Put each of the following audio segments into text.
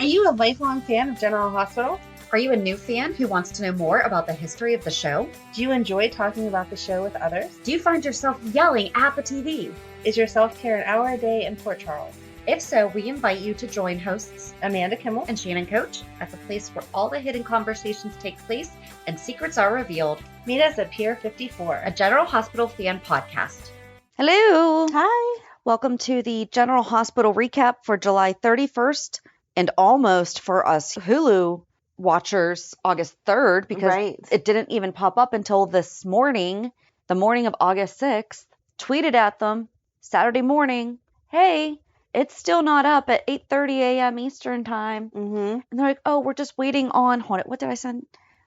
Are you a lifelong fan of General Hospital? Are you a new fan who wants to know more about the history of the show? Do you enjoy talking about the show with others? Do you find yourself yelling at the TV? Is your self-care an hour a day in Port Charles? If so, we invite you to join hosts Amanda Kimmel and Shannon Coach at the place where all the hidden conversations take place and secrets are revealed. Meet us at Pier 54, a General Hospital fan podcast. Hello. Hi. Welcome to the General Hospital recap for July 31st and almost for us Hulu watchers August 3rd because it didn't even pop up until this morning, the morning of August 6th. Tweeted at them Saturday morning, hey, it's still not up at 8:30 a.m. Eastern time. Mm-hmm. And they're like, oh, we're just waiting on, hold it. What did I send?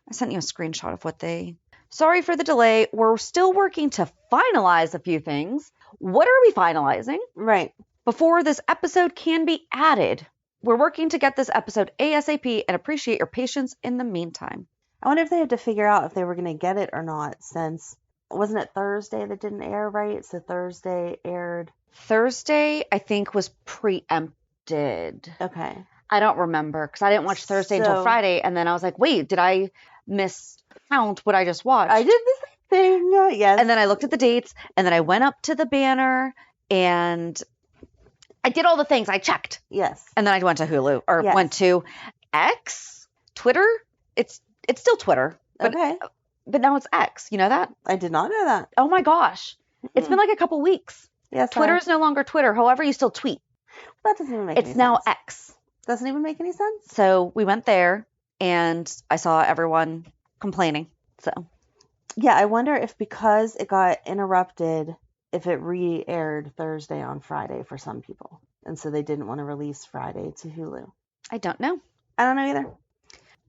I sent you a screenshot of what they, sorry for the delay. We're still working to finalize a few things. What are we finalizing? Right. Before this episode can be added. We're working to get this episode ASAP and appreciate your patience in the meantime. I wonder if they had to figure out if they were going to get it or not, since wasn't it Thursday that didn't air, right? So Thursday aired. Thursday, I think, was preempted. Okay. I don't remember because I didn't watch Thursday until Friday. And then I was like, wait, did I miscount what I just watched? I did the same thing. Yes. And then I looked at the dates and then I went up to the banner and I did all the things. I checked. Yes. And then I went to Hulu or went to X, Twitter. It's still Twitter. But, okay. But now it's X. You know that? I did not know that. Oh my gosh. It's been like a couple weeks. Yes. Twitter is no longer Twitter. However, you still tweet. That doesn't even make any sense. It's now X. Doesn't even make any sense. So we went there and I saw everyone complaining. So yeah, I wonder if because it got interrupted, if it re-aired Thursday on Friday for some people. And so they didn't want to release Friday to Hulu. I don't know. I don't know either.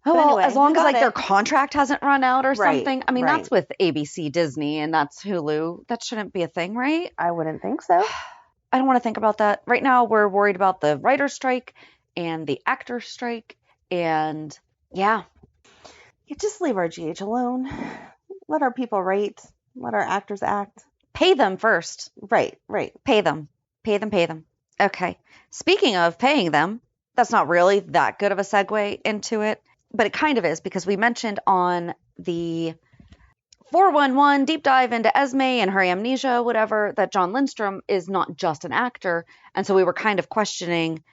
Oh, well, anyway, as long as like their contract hasn't run out or something. I mean, right. That's with ABC, Disney, and that's Hulu. That shouldn't be a thing, right? I wouldn't think so. I don't want to think about that. Right now, we're worried about the writer's strike and the actor's strike. And yeah. You just leave our GH alone. Let our people write. Let our actors act. Pay them first. Right. Pay them. Okay. Speaking of paying them, that's not really that good of a segue into it. But it kind of is because we mentioned on the 411 deep dive into Esme and her amnesia, whatever, that John Lindstrom is not just an actor. And so we were kind of questioning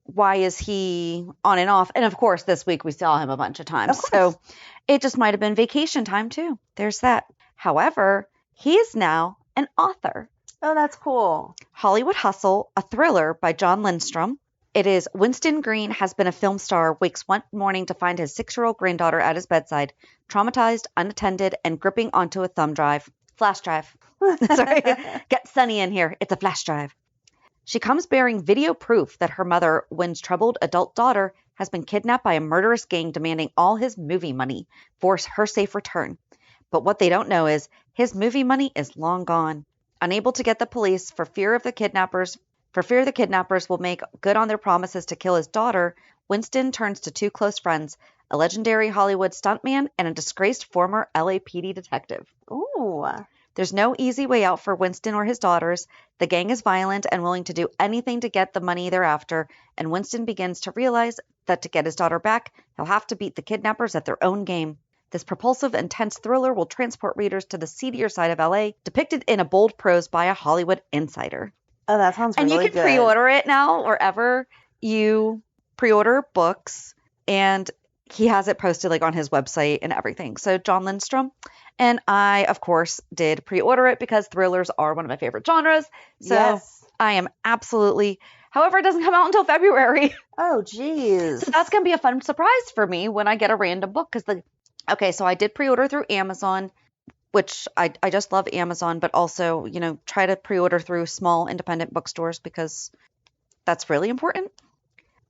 why is he on and off? And of course, this week we saw him a bunch of times. So it just might have been vacation time too. There's that. However, he is now an author. Oh, that's cool. Hollywood Hustle, a thriller by John Lindstrom. It is Winston Green has been a film star, wakes one morning to find his 6-year-old granddaughter at his bedside, traumatized, unattended, and gripping onto a flash drive. Sorry, get Sonny in here. It's a flash drive. She comes bearing video proof that her mother, Wynn's troubled adult daughter, has been kidnapped by a murderous gang demanding all his movie money for her safe return. But what they don't know is his movie money is long gone. Unable to get the police for fear the kidnappers will make good on their promises to kill his daughter, Winston turns to two close friends, a legendary Hollywood stuntman and a disgraced former LAPD detective. Ooh. There's no easy way out for Winston or his daughters. The gang is violent and willing to do anything to get the money they're after, and Winston begins to realize that to get his daughter back, he'll have to beat the kidnappers at their own game. This propulsive, intense thriller will transport readers to the seedier side of LA, depicted in a bold prose by a Hollywood insider. Oh, that sounds really good. And you can pre-order it now wherever you pre-order books, and he has it posted like on his website and everything. So John Lindstrom, and I, of course, did pre-order it because thrillers are one of my favorite genres. So yes. I am absolutely, however, it doesn't come out until February. Oh, geez. So that's going to be a fun surprise for me when I get a random book. So I did pre-order through Amazon, which I just love Amazon, but also, try to pre-order through small independent bookstores because that's really important.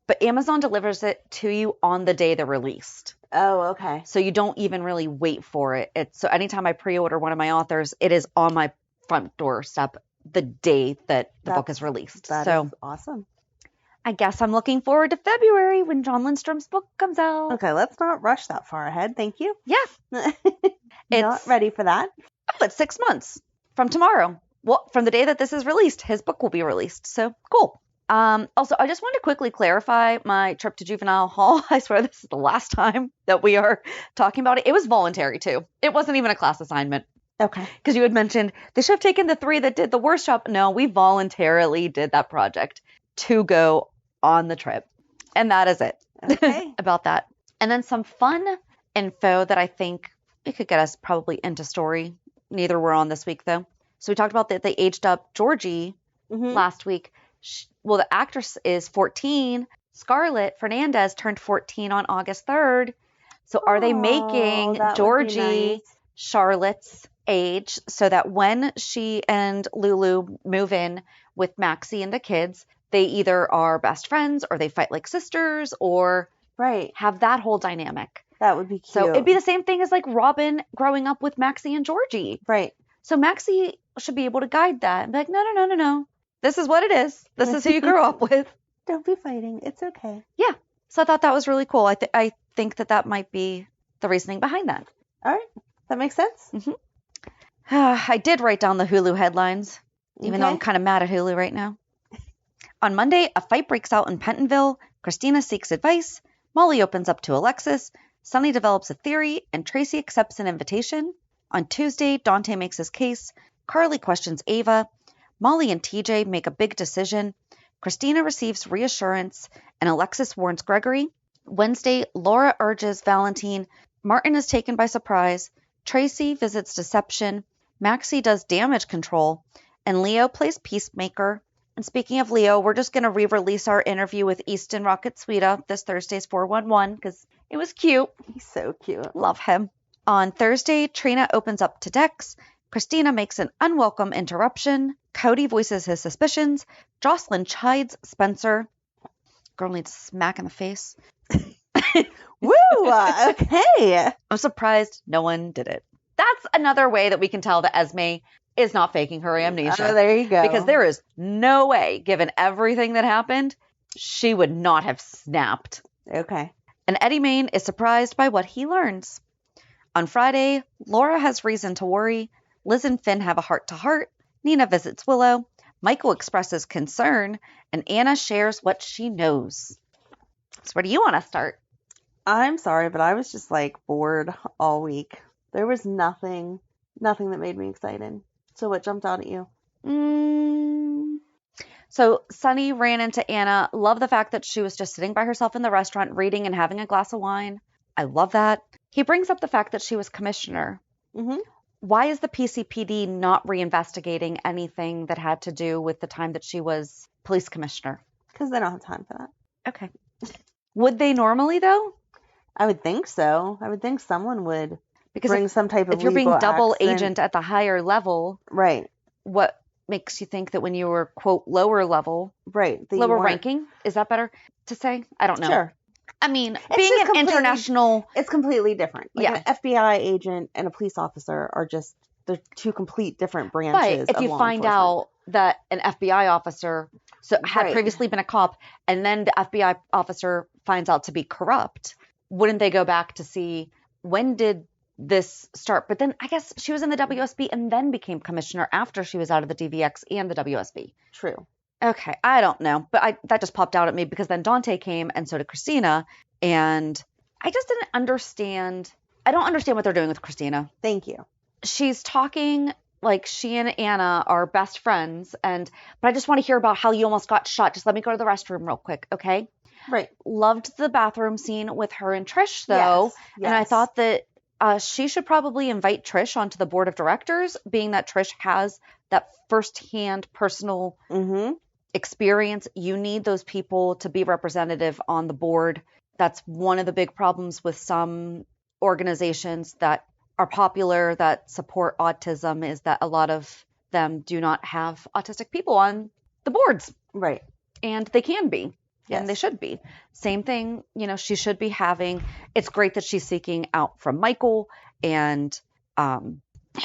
But Amazon delivers it to you on the day they're released. Oh, okay. So you don't even really wait for it. So anytime I pre-order one of my authors, it is on my front doorstep the day that the book is released. That is awesome. I guess I'm looking forward to February when John Lindstrom's book comes out. Okay, let's not rush that far ahead. Thank you. Yeah. Not ready for that. Oh, it's 6 months from tomorrow. Well, from the day that this is released, his book will be released. So cool. Also, I just want to quickly clarify my trip to juvenile hall. I swear this is the last time that we are talking about it. It was voluntary too. It wasn't even a class assignment. Okay. Because you had mentioned they should have taken the 3 that did the workshop. No, we voluntarily did that project to go on the trip. And that is it. Okay. About that. And then some fun info that I think it could get us probably into story. Neither were on this week though. So we talked about that they aged up Georgie last week. Well, the actress is 14. Scarlett Fernandez turned 14 on August 3rd. So are they making Georgie Charlotte's age so that when she and Lulu move in with Maxie and the kids, they either are best friends or they fight like sisters or have that whole dynamic. That would be cute. So it'd be the same thing as like Robin growing up with Maxie and Georgie. Right. So Maxie should be able to guide that and be like, no. This is what it is. This is who you grew up with. Don't be fighting. It's okay. Yeah. So I thought that was really cool. I think that might be the reasoning behind that. All right. That makes sense. I did write down the Hulu headlines, even though I'm kind of mad at Hulu right now. On Monday, a fight breaks out in Pentonville. Kristina seeks advice. Molly opens up to Alexis. Sonny develops a theory, and Tracy accepts an invitation. On Tuesday, Dante makes his case. Carly questions Ava. Molly and TJ make a big decision. Kristina receives reassurance, and Alexis warns Gregory. Wednesday, Laura urges Valentine. Martin is taken by surprise. Tracy visits deception. Maxie does damage control, and Leo plays peacemaker. And speaking of Leo, we're just going to re-release our interview with Easton Rocket Sweeta this Thursday's 411 because it was cute. He's so cute. Love him. On Thursday, Trina opens up to Dex. Kristina makes an unwelcome interruption. Cody voices his suspicions. Jocelyn chides Spencer. Girl needs a smack in the face. Woo! Okay. I'm surprised no one did it. That's another way that we can tell that Esme is not faking her amnesia. Oh, there you go. Because there is no way, given everything that happened, she would not have snapped. Okay. And Eddie Main is surprised by what he learns. On Friday, Laura has reason to worry. Liz and Finn have a heart-to-heart. Nina visits Willow. Michael expresses concern. And Anna shares what she knows. So where do you want to start? I'm sorry, but I was just like bored all week. There was nothing that made me excited. So what jumped out at you? So Sonny ran into Anna. Love the fact that she was just sitting by herself in the restaurant, reading and having a glass of wine. I love that. He brings up the fact that she was commissioner. Why is the PCPD not reinvestigating anything that had to do with the time that she was police commissioner? Because they don't have time for that. Okay. Would they normally, though? I would think so. I would think someone would because bring some type of if you're being legal double action. agent at the higher level, right? What makes you think that when you were, quote, lower level, right, lower ranking, is that better to say? I don't know. Sure. I mean, being an international... It's completely different. Like yeah. An FBI agent and a police officer are just, they're two complete different branches. But if you find out that an FBI officer had previously been a cop and then the FBI officer finds out to be corrupt, wouldn't they go back to see when did this start? But then I guess she was in the WSB and then became commissioner after she was out of the DVX and the WSB. True. Okay, I don't know, but that just popped out at me because then Dante came and so did Kristina, and I just didn't understand. I don't understand what they're doing with Kristina. Thank you. She's talking like she and Anna are best friends, but I just want to hear about how you almost got shot. Just let me go to the restroom real quick, okay? Right. Loved the bathroom scene with her and Trish, though, yes. And I thought that she should probably invite Trish onto the board of directors, being that Trish has that firsthand personal experience. You need those people to be representative on the board. That's one of the big problems with some organizations that are popular that support autism is that a lot of them do not have autistic people on the boards. Right. And they can be. Yes. And they should be. Same thing, she should be having. It's great that she's seeking out from Michael and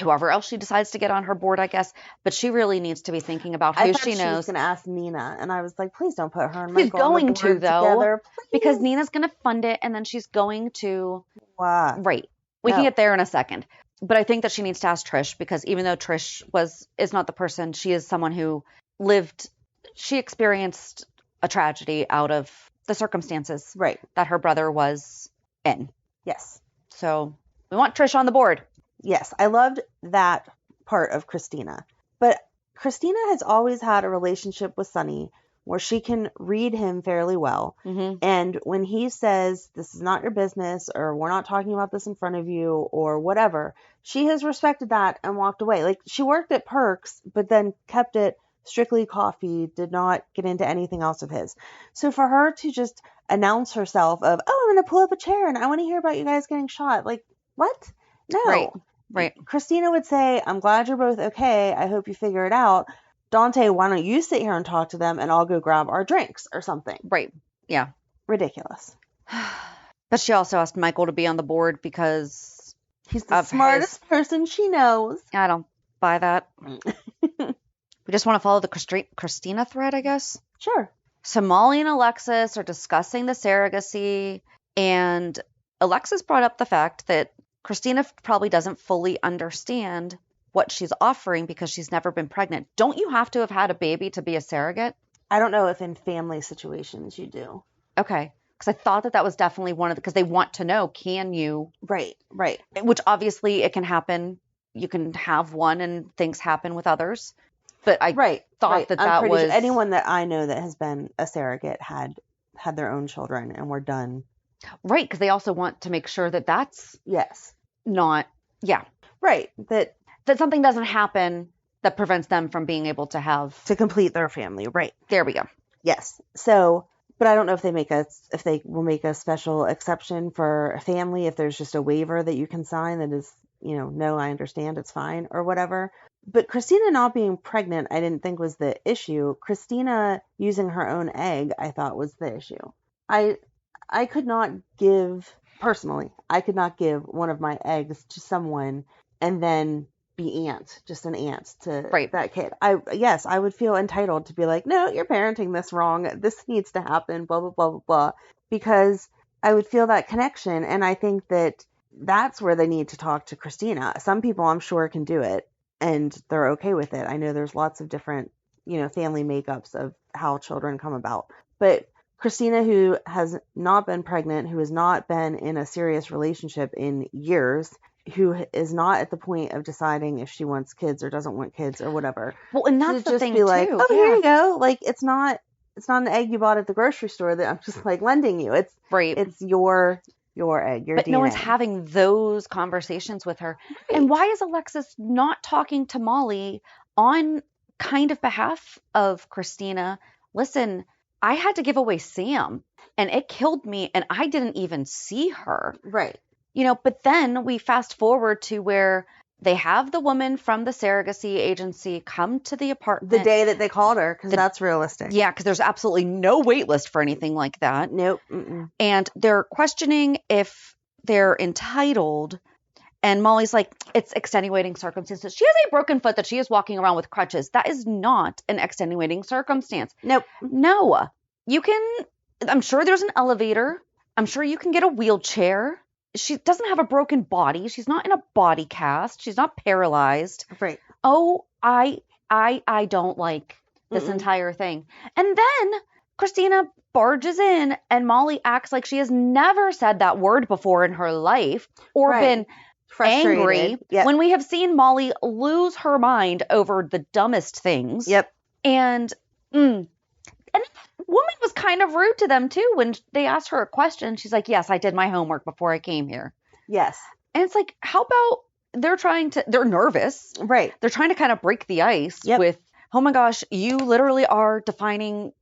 whoever else she decides to get on her board, I guess. But she really needs to be thinking about who she knows. I was going to ask Nina, and I was like, please don't put her and She's Michael on the board together, because Nina's going to fund it, and then she's going to... Wow. Right. We can get there in a second. But I think that she needs to ask Trish, because even though Trish is not the person, she is someone who lived... she experienced a tragedy out of the circumstances Right. that her brother was in. Yes. So we want Trish on the board. Yes. I loved that part of Kristina. But Kristina has always had a relationship with Sonny where she can read him fairly well. Mm-hmm. And when he says, this is not your business, or we're not talking about this in front of you, or whatever, she has respected that and walked away. Like, she worked at Perks, but then kept it strictly coffee, did not get into anything else of his. So for her to just announce herself of, oh, I'm going to pull up a chair and I want to hear about you guys getting shot. Like, what? No. Right. Kristina would say, I'm glad you're both okay. I hope you figure it out. Dante, why don't you sit here and talk to them and I'll go grab our drinks or something. Right. Yeah. Ridiculous. But she also asked Michael to be on the board because he's the smartest person she knows. I don't buy that. We just want to follow the Kristina thread, I guess. Sure. So Molly and Alexis are discussing the surrogacy, and Alexis brought up the fact that Kristina probably doesn't fully understand what she's offering because she's never been pregnant. Don't you have to have had a baby to be a surrogate? I don't know if in family situations you do. Okay. Because I thought that was definitely one of the, because they want to know, can you? Right. Which obviously it can happen. You can have one and things happen with others. But I thought that was... Sure anyone that I know that has been a surrogate had their own children and were done. Right. Because they also want to make sure that that's... Yes. Not... Yeah. Right. That something doesn't happen that prevents them from being able to have... To complete their family. Right. There we go. Yes. So... But I don't know if they will make a special exception for a family, if there's just a waiver that you can sign that is, no, I understand, it's fine, or whatever. But Kristina not being pregnant, I didn't think was the issue. Kristina using her own egg, I thought was the issue. I could not give one of my eggs to someone and then be just an aunt to that kid. I would feel entitled to be like, no, you're parenting this wrong. This needs to happen, blah, blah, blah, blah, blah. Because I would feel that connection. And I think that that's where they need to talk to Kristina. Some people I'm sure can do it and they're okay with it. I know there's lots of different, family makeups of how children come about. But Kristina, who has not been pregnant, who has not been in a serious relationship in years, who is not at the point of deciding if she wants kids or doesn't want kids or whatever. Well, and that's the thing, be like, too. Oh, here you go. Like, it's not an egg you bought at the grocery store that I'm just like lending you. It's It's your egg, your But DNA. No one's having those conversations with her. Right. And why is Alexis not talking to Molly on kind of behalf of Kristina? Listen, I had to give away Sam and it killed me and I didn't even see her. Right. But then we fast forward to where they have the woman from the surrogacy agency come to the apartment. The day that they called her, because that's realistic. Yeah, because there's absolutely no wait list for anything like that. Nope. Mm-mm. And they're questioning if they're entitled. And Molly's like, it's extenuating circumstances. She has a broken foot that she is walking around with crutches. That is not an extenuating circumstance. Nope. No. I'm sure there's an elevator. I'm sure you can get a wheelchair. She doesn't have a broken body. She's not in a body cast. She's not paralyzed. Right. Oh, I don't like this entire thing. And then Kristina barges in and Molly acts like she has never said that word before in her life or been frustrated. Angry when we have seen Molly lose her mind over the dumbest things. Yep. And woman was kind of rude to them too when they asked her a question. She's like, yes, I did my homework before I came here. Yes. And it's like, how about they're nervous. Right. They're trying to kind of break the ice with, oh my gosh, you literally are deciding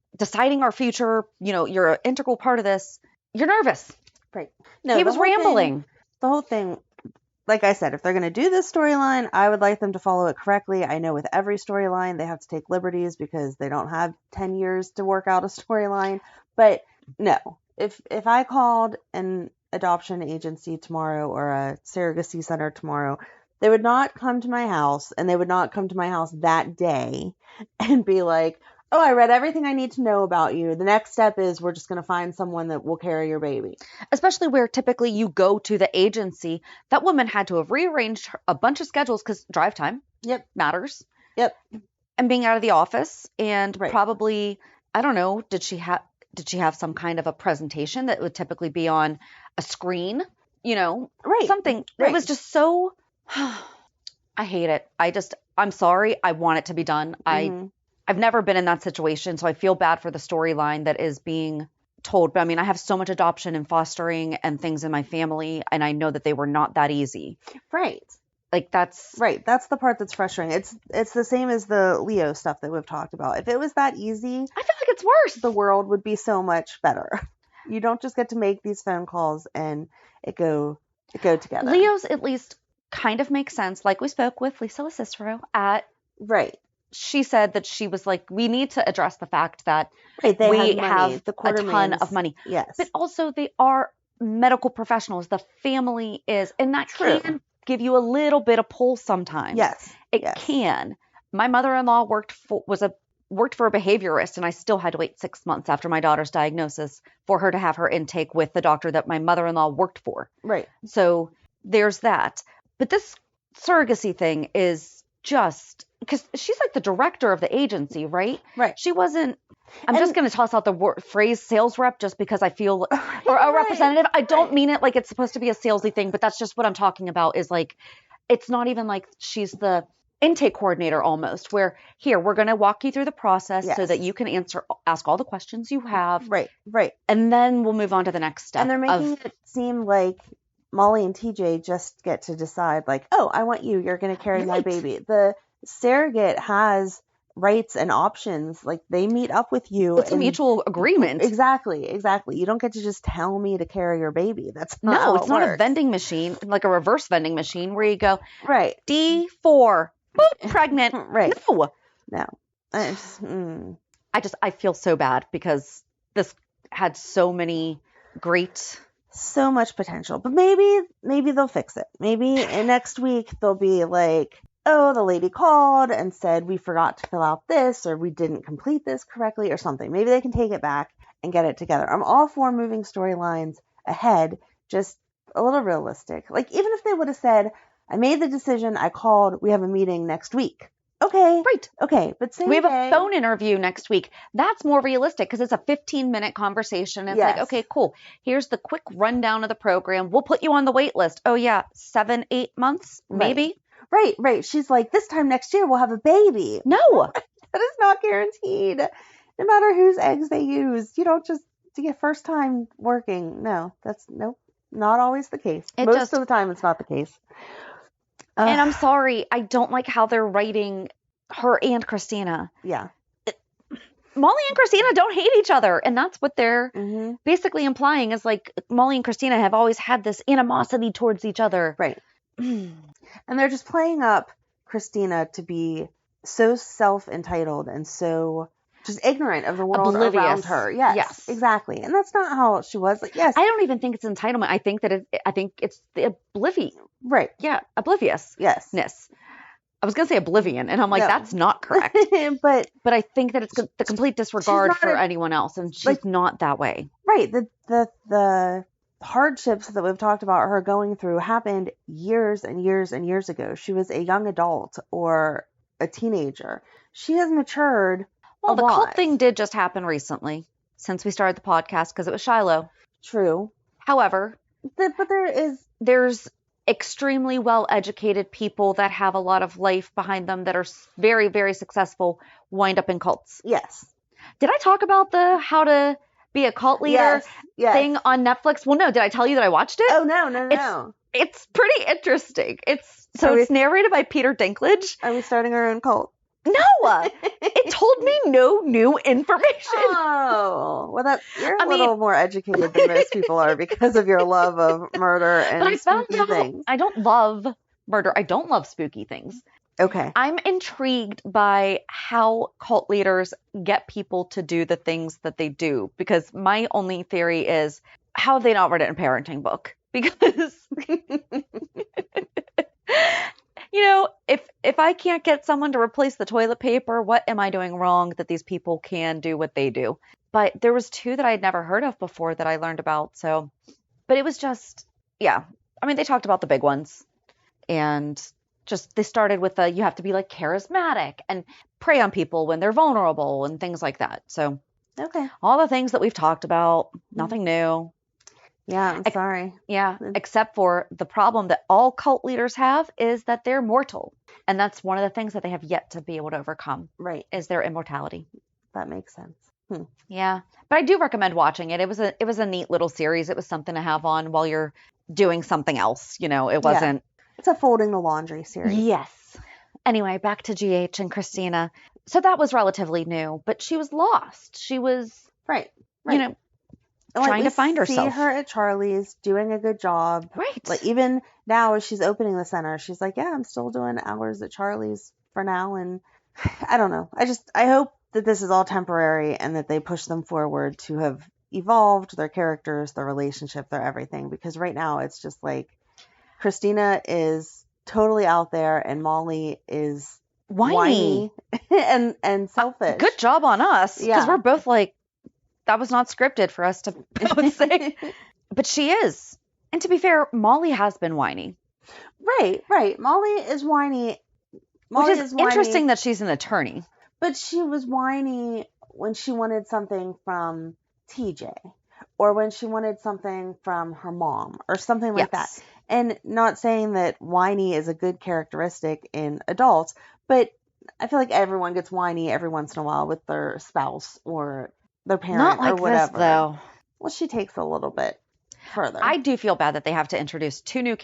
our future. You're an integral part of this. You're nervous. Right. No, he was rambling. The whole thing, like I said, if they're going to do this storyline, I would like them to follow it correctly. I know with every storyline, they have to take liberties because they don't have 10 years to work out a storyline. But no, if I called an adoption agency tomorrow or a surrogacy center tomorrow, they would not come to my house and they would not come to my house that day and be like, oh, I read everything I need to know about you. The next step is we're just going to find someone that will carry your baby. Especially where typically you go to the agency. That woman had to have rearranged a bunch of schedules because drive time matters. Yep. and being out of the office, and Right. probably, I don't know, did she have some kind of a presentation that would typically be on a screen, Right. something. Right. It was just so, I hate it. I'm sorry. I want it to be done. Mhm. I've never been in that situation, so I feel bad for the storyline that is being told. But I mean, I have so much adoption and fostering and things in my family, and I know that they were not that easy. Right. Like that's Right. That's the part that's frustrating. It's the same as the Leo stuff that we've talked about. If it was that easy, I feel like it's worse. the world would be so much better. You don't just get to make these phone calls and it go together. Leo's at least kind of makes sense. Like we spoke with Lisa Cicero Right. she said that she was like, we need to address the fact that Right. They we have money. have The a ton Quartermains, of money. Yes. But also they are medical professionals. The family is, and that True. can give you a little bit of pull sometimes. Yes. It yes. can. My mother-in-law worked for a behaviorist, and I still had to wait 6 months after my daughter's diagnosis for her to have her intake with the doctor that my mother-in-law worked for. Right. So there's that. But this surrogacy thing is just because she's like the director of the agency, right? Right. She wasn't. I'm just going to toss out the phrase sales rep just because I feel, or a representative. I don't mean it like it's supposed to be a salesy thing, but that's just what I'm talking about is like, it's not even like she's the intake coordinator almost, where here, we're going to walk you through the process so that you can ask all the questions you have. Right. Right. And then we'll move on to the next step. And they're making it seem like Molly and TJ just get to decide like, oh, I want you. You're going to carry my baby. The surrogate has rights and options. Like they meet up with you. It's a mutual agreement. Exactly. You don't get to just tell me to carry your baby. That's not no, how it's it not works. a vending machine, like a reverse vending machine where you go, Right. D4, boop, pregnant. Right. No. I I feel so bad because this had so many great. So much potential, but maybe they'll fix it. Maybe next week they'll be like, oh, the lady called and said we forgot to fill out this or we didn't complete this correctly or something. Maybe they can take it back and get it together. I'm all for moving storylines ahead, just a little realistic. Like even if they would have said, I made the decision, I called, we have a meeting next week. Okay. Right. Okay. But same we have day, a phone interview next week. That's more realistic because it's a 15-minute conversation. It's like, okay, cool. Here's the quick rundown of the program. We'll put you on the wait list. Oh yeah, 7-8 months, maybe. Right. She's like, this time next year we'll have a baby. No, that is not guaranteed. No matter whose eggs they use, you don't just to get first time working. No, not always the case. Most of the time, it's not the case. And I'm sorry, I don't like how they're writing her and Kristina. Yeah. Molly and Kristina don't hate each other. And that's what they're Mm-hmm. basically implying is like Molly and Kristina have always had this animosity towards each other. Right. And they're just playing up Kristina to be so self-entitled and so just ignorant of the world around her. Yes, exactly. And that's not how she was. Like, yes. I don't even think it's entitlement. I think it's the oblivion. Right. Yeah. Obliviousness. Yes. I was going to say oblivion, and I'm like, that's not correct. but I think that it's the complete disregard for anyone else, and she's not that way. Right. The hardships that we've talked about her going through happened years and years and years ago. She was a young adult or a teenager. She has matured. Well, the cult thing did just happen recently since we started the podcast because it was Shiloh. True. However, but there's extremely well-educated people that have a lot of life behind them that are very, very successful wind up in cults. Yes. Did I talk about the how to be a cult leader thing on Netflix? Well, no. Did I tell you that I watched it? Oh, no. It's pretty interesting. It's narrated by Peter Dinklage. Are we starting our own cult? No, it told me no new information. Oh, well, you're a little more educated than most people are because of your love of murder and spooky things. I don't love murder. I don't love spooky things. Okay. I'm intrigued by how cult leaders get people to do the things that they do, because my only theory is how have they not read it in a parenting book? Because if I can't get someone to replace the toilet paper, what am I doing wrong that these people can do what they do? But there was 2 that I'd never heard of before that I learned about. So, but it was just, yeah. I mean, they talked about the big ones and just, they started with you have to be like charismatic and prey on people when they're vulnerable and things like that. So Okay. all the things that we've talked about, nothing new. Yeah, I'm sorry. Yeah, except for the problem that all cult leaders have is that they're mortal. And that's one of the things that they have yet to be able to overcome, Right. is their immortality. That makes sense. Yeah, but I do recommend watching it. It was a neat little series. It was something to have on while you're doing something else. You know, it wasn't. It's a folding the laundry series. Yes. Anyway, back to GH and Kristina. So that was relatively new, but she was lost. She was, Right. you know, trying to find herself. See her at Charlie's doing a good job. Right. Like even now as she's opening the center, she's like, yeah, I'm still doing hours at Charlie's for now. And I don't know. I hope that this is all temporary and that they push them forward to have evolved their characters, their relationship, their everything. Because right now it's just like Kristina is totally out there and Molly is whiny and selfish. Good job on us. Because Yeah. we're both like, that was not scripted for us to both say. But she is. And to be fair, Molly has been whiny. Right. Molly is whiny. Which is interesting that she's an attorney. But she was whiny when she wanted something from TJ or when she wanted something from her mom or something like that. And not saying that whiny is a good characteristic in adults, but I feel like everyone gets whiny every once in a while with their spouse or their parent Not like or whatever. this, though. Well, she takes a little bit further. I do feel bad that they have to introduce two new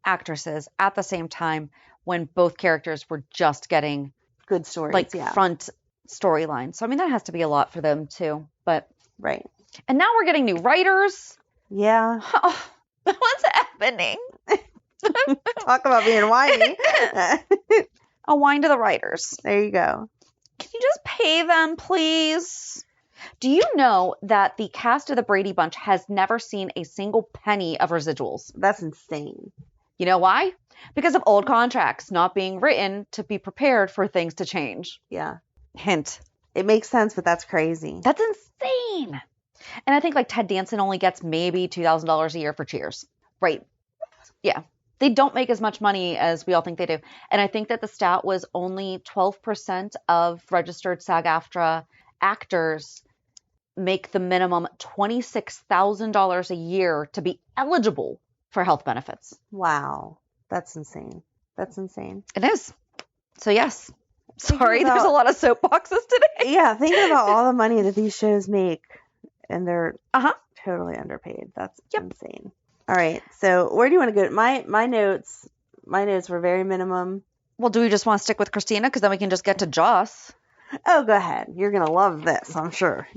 actresses at the same time when both characters were just getting Good stories, like yeah. front storylines. So I mean that has to be a lot for them too. But Right. and now we're getting new writers. Yeah. Oh, what's happening? Talk about being whiny. A wine to the writers. There you go. Can you just pay them, please? Do you know that the cast of the Brady Bunch has never seen a single penny of residuals? That's insane. You know why? Because of old contracts not being written to be prepared for things to change. Yeah. Hint. It makes sense, but that's crazy. That's insane. And I think like Ted Danson only gets maybe $2,000 a year for Cheers. Right. Yeah. They don't make as much money as we all think they do. And I think that the stat was only 12% of registered SAG-AFTRA actors make the minimum $26,000 a year to be eligible for health benefits. Wow. That's insane. That's insane. It is. So yes. Sorry, about- there's a lot of soapboxes today. Yeah, thinking about all the money that these shows make and they're totally underpaid. That's insane. All right. So where do you want to go? My notes were very minimum. Well, do we just want to stick with Kristina? Because then we can just get to Joss. Oh, go ahead. You're going to love this, I'm sure.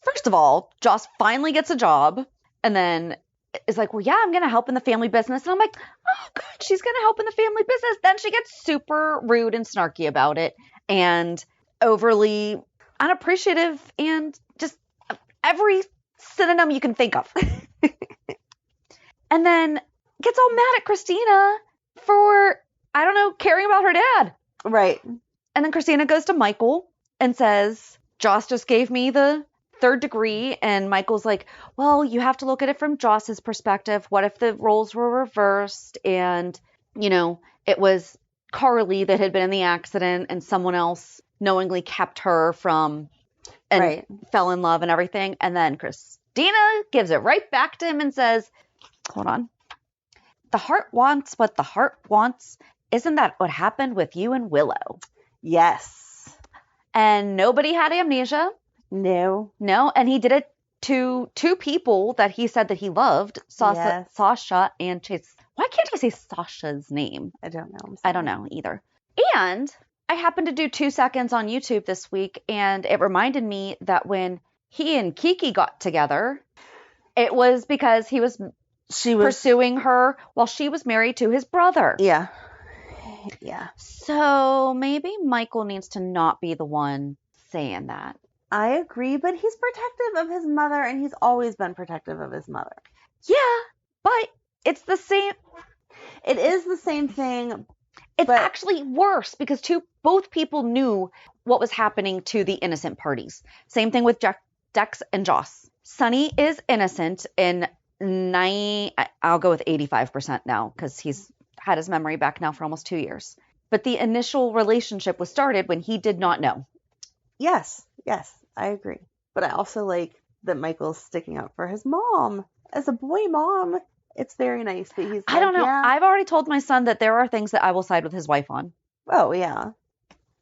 First of all, Joss finally gets a job and then is like, well, yeah, I'm going to help in the family business. And I'm like, oh, good, she's going to help in the family business. Then she gets super rude and snarky about it and overly unappreciative and just every synonym you can think of. And then gets all mad at Kristina for, I don't know, caring about her dad. Right. And then Kristina goes to Michael and says, Joss just gave me the 3rd degree. And Michael's like, well, you have to look at it from Joss's perspective. What if the roles were reversed and, you know, it was Carly that had been in the accident and someone else knowingly kept her from and fell in love and everything. And then Kristina gives it right back to him and says, hold on. The heart wants what the heart wants. Isn't that what happened with you and Willow? Yes. And nobody had amnesia. No. And he did it to 2 people that he said that he loved, Sasha and Chase. Why can't I say Sasha's name? I don't know. I don't know either. And I happened to do 2 seconds on YouTube this week, and it reminded me that when he and Kiki got together, it was because he was pursuing her while she was married to his brother. Yeah. Yeah. So maybe Michael needs to not be the one saying that. I agree, but he's protective of his mother, and he's always been protective of his mother. Yeah, but it's the same. It is the same thing. It's actually worse because both people knew what was happening to the innocent parties. Same thing with Dex and Joss. Sonny is innocent in I'll go with 85% now because he's had his memory back now for almost 2 years. But the initial relationship was started when he did not know. Yes, I agree. But I also like that Michael's sticking up for his mom. As a boy mom, it's very nice that he's I don't know. Yeah. I've already told my son that there are things that I will side with his wife on. Oh, yeah.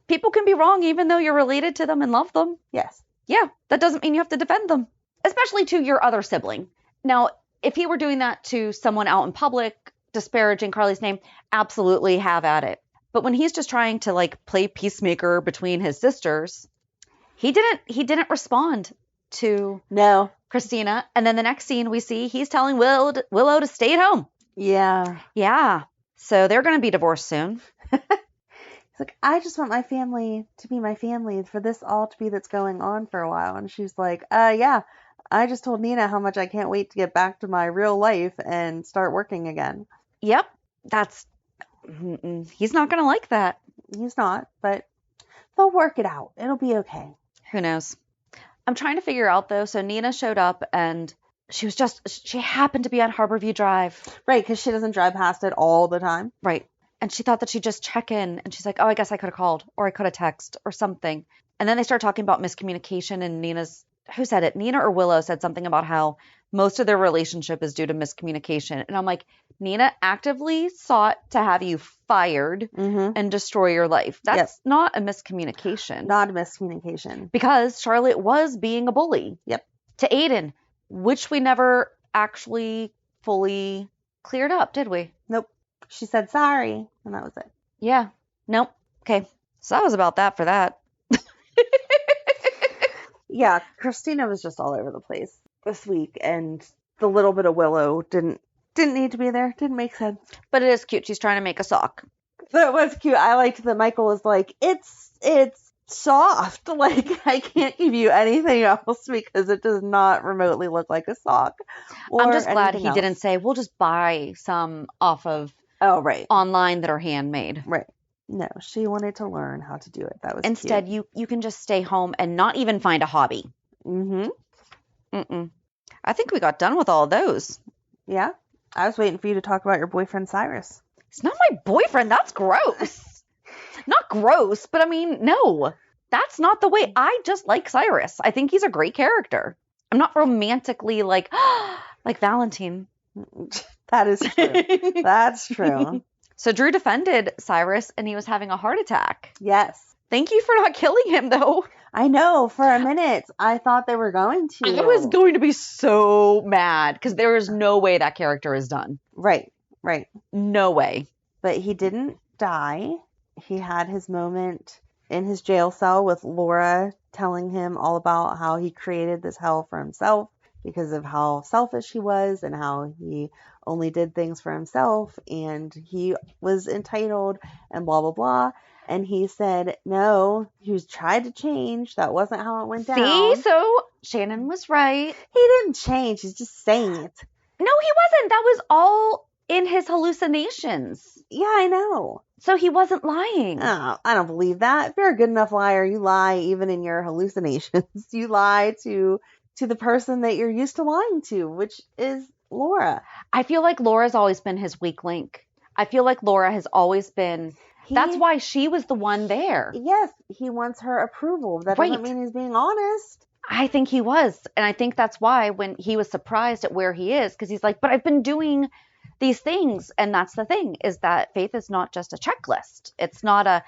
People can be wrong even though you're related to them and love them. Yes. Yeah, that doesn't mean you have to defend them, especially to your other sibling. Now, if he were doing that to someone out in public, disparaging Carly's name, absolutely have at it. But when he's just trying to like play peacemaker between his sisters, he didn't respond to No. Kristina. And then the next scene we see, he's telling Willow to stay at home. Yeah. Yeah. So they're going to be divorced soon. He's like, I just want my family to be my family, for this all to be that's going on for a while. And she's like, yeah, I just told Nina how much I can't wait to get back to my real life and start working again. Yep. He's not going to like that. He's not, but they'll work it out. It'll be okay. Who knows? I'm trying to figure out though. So Nina showed up and she happened to be on Harborview Drive. Right, because she doesn't drive past it all the time. Right. And she thought that she'd just check in. And she's like, oh, I guess I could have called or I could have texted or something. And then they start talking about miscommunication and who said it? Nina or Willow said something about how most of their relationship is due to miscommunication. And I'm like, Nina actively sought to have you fired and destroy your life. That's not a miscommunication. Not a miscommunication. Because Charlotte was being a bully. Yep. To Aiden, which we never actually fully cleared up, did we? Nope. She said sorry, and that was it. Yeah. Nope. Okay. So that was about that for that. Yeah, Kristina was just all over the place this week, and the little bit of Willow didn't need to be there. Didn't make sense. But it is cute. She's trying to make a sock. So it was cute. I liked that Michael was like, it's soft. Like, I can't give you anything else because it does not remotely look like a sock. I'm just glad he didn't say, we'll just buy some off of online that are handmade. Right. No, she wanted to learn how to do it. That was Instead, cute. you can just stay home and not even find a hobby. Mm-hmm. I think we got done with all of those. Yeah. I was waiting for you to talk about your boyfriend, Cyrus. It's not my boyfriend. That's gross. Not gross, but I mean, no. That's not the way. I just like Cyrus. I think he's a great character. I'm not romantically like Valentine. That is true. That's true. So Drew defended Cyrus and he was having a heart attack. Yes. Thank you for not killing him, though. I know. For a minute, I thought they were going to. I was going to be so mad because there is no way that character is done. Right. No way. But he didn't die. He had his moment in his jail cell with Laura telling him all about how he created this hell for himself because of how selfish he was and how he only did things for himself and he was entitled and blah, blah, blah. And he said, no, he tried to change. That wasn't how it went down. See? So Shannon was right. He didn't change. He's just saying it. No, he wasn't. That was all in his hallucinations. Yeah, I know. So he wasn't lying. Oh, I don't believe that. If you're a good enough liar, you lie even in your hallucinations. You lie to the person that you're used to lying to, which is Laura. I feel like Laura's always been his weak link. I feel like Laura has always been... That's why she was the one there. Yes, he wants her approval. That doesn't mean he's being honest. I think he was. And I think that's why when he was surprised at where he is, because he's like, but I've been doing these things. And that's the thing, is that faith is not just a checklist. It's not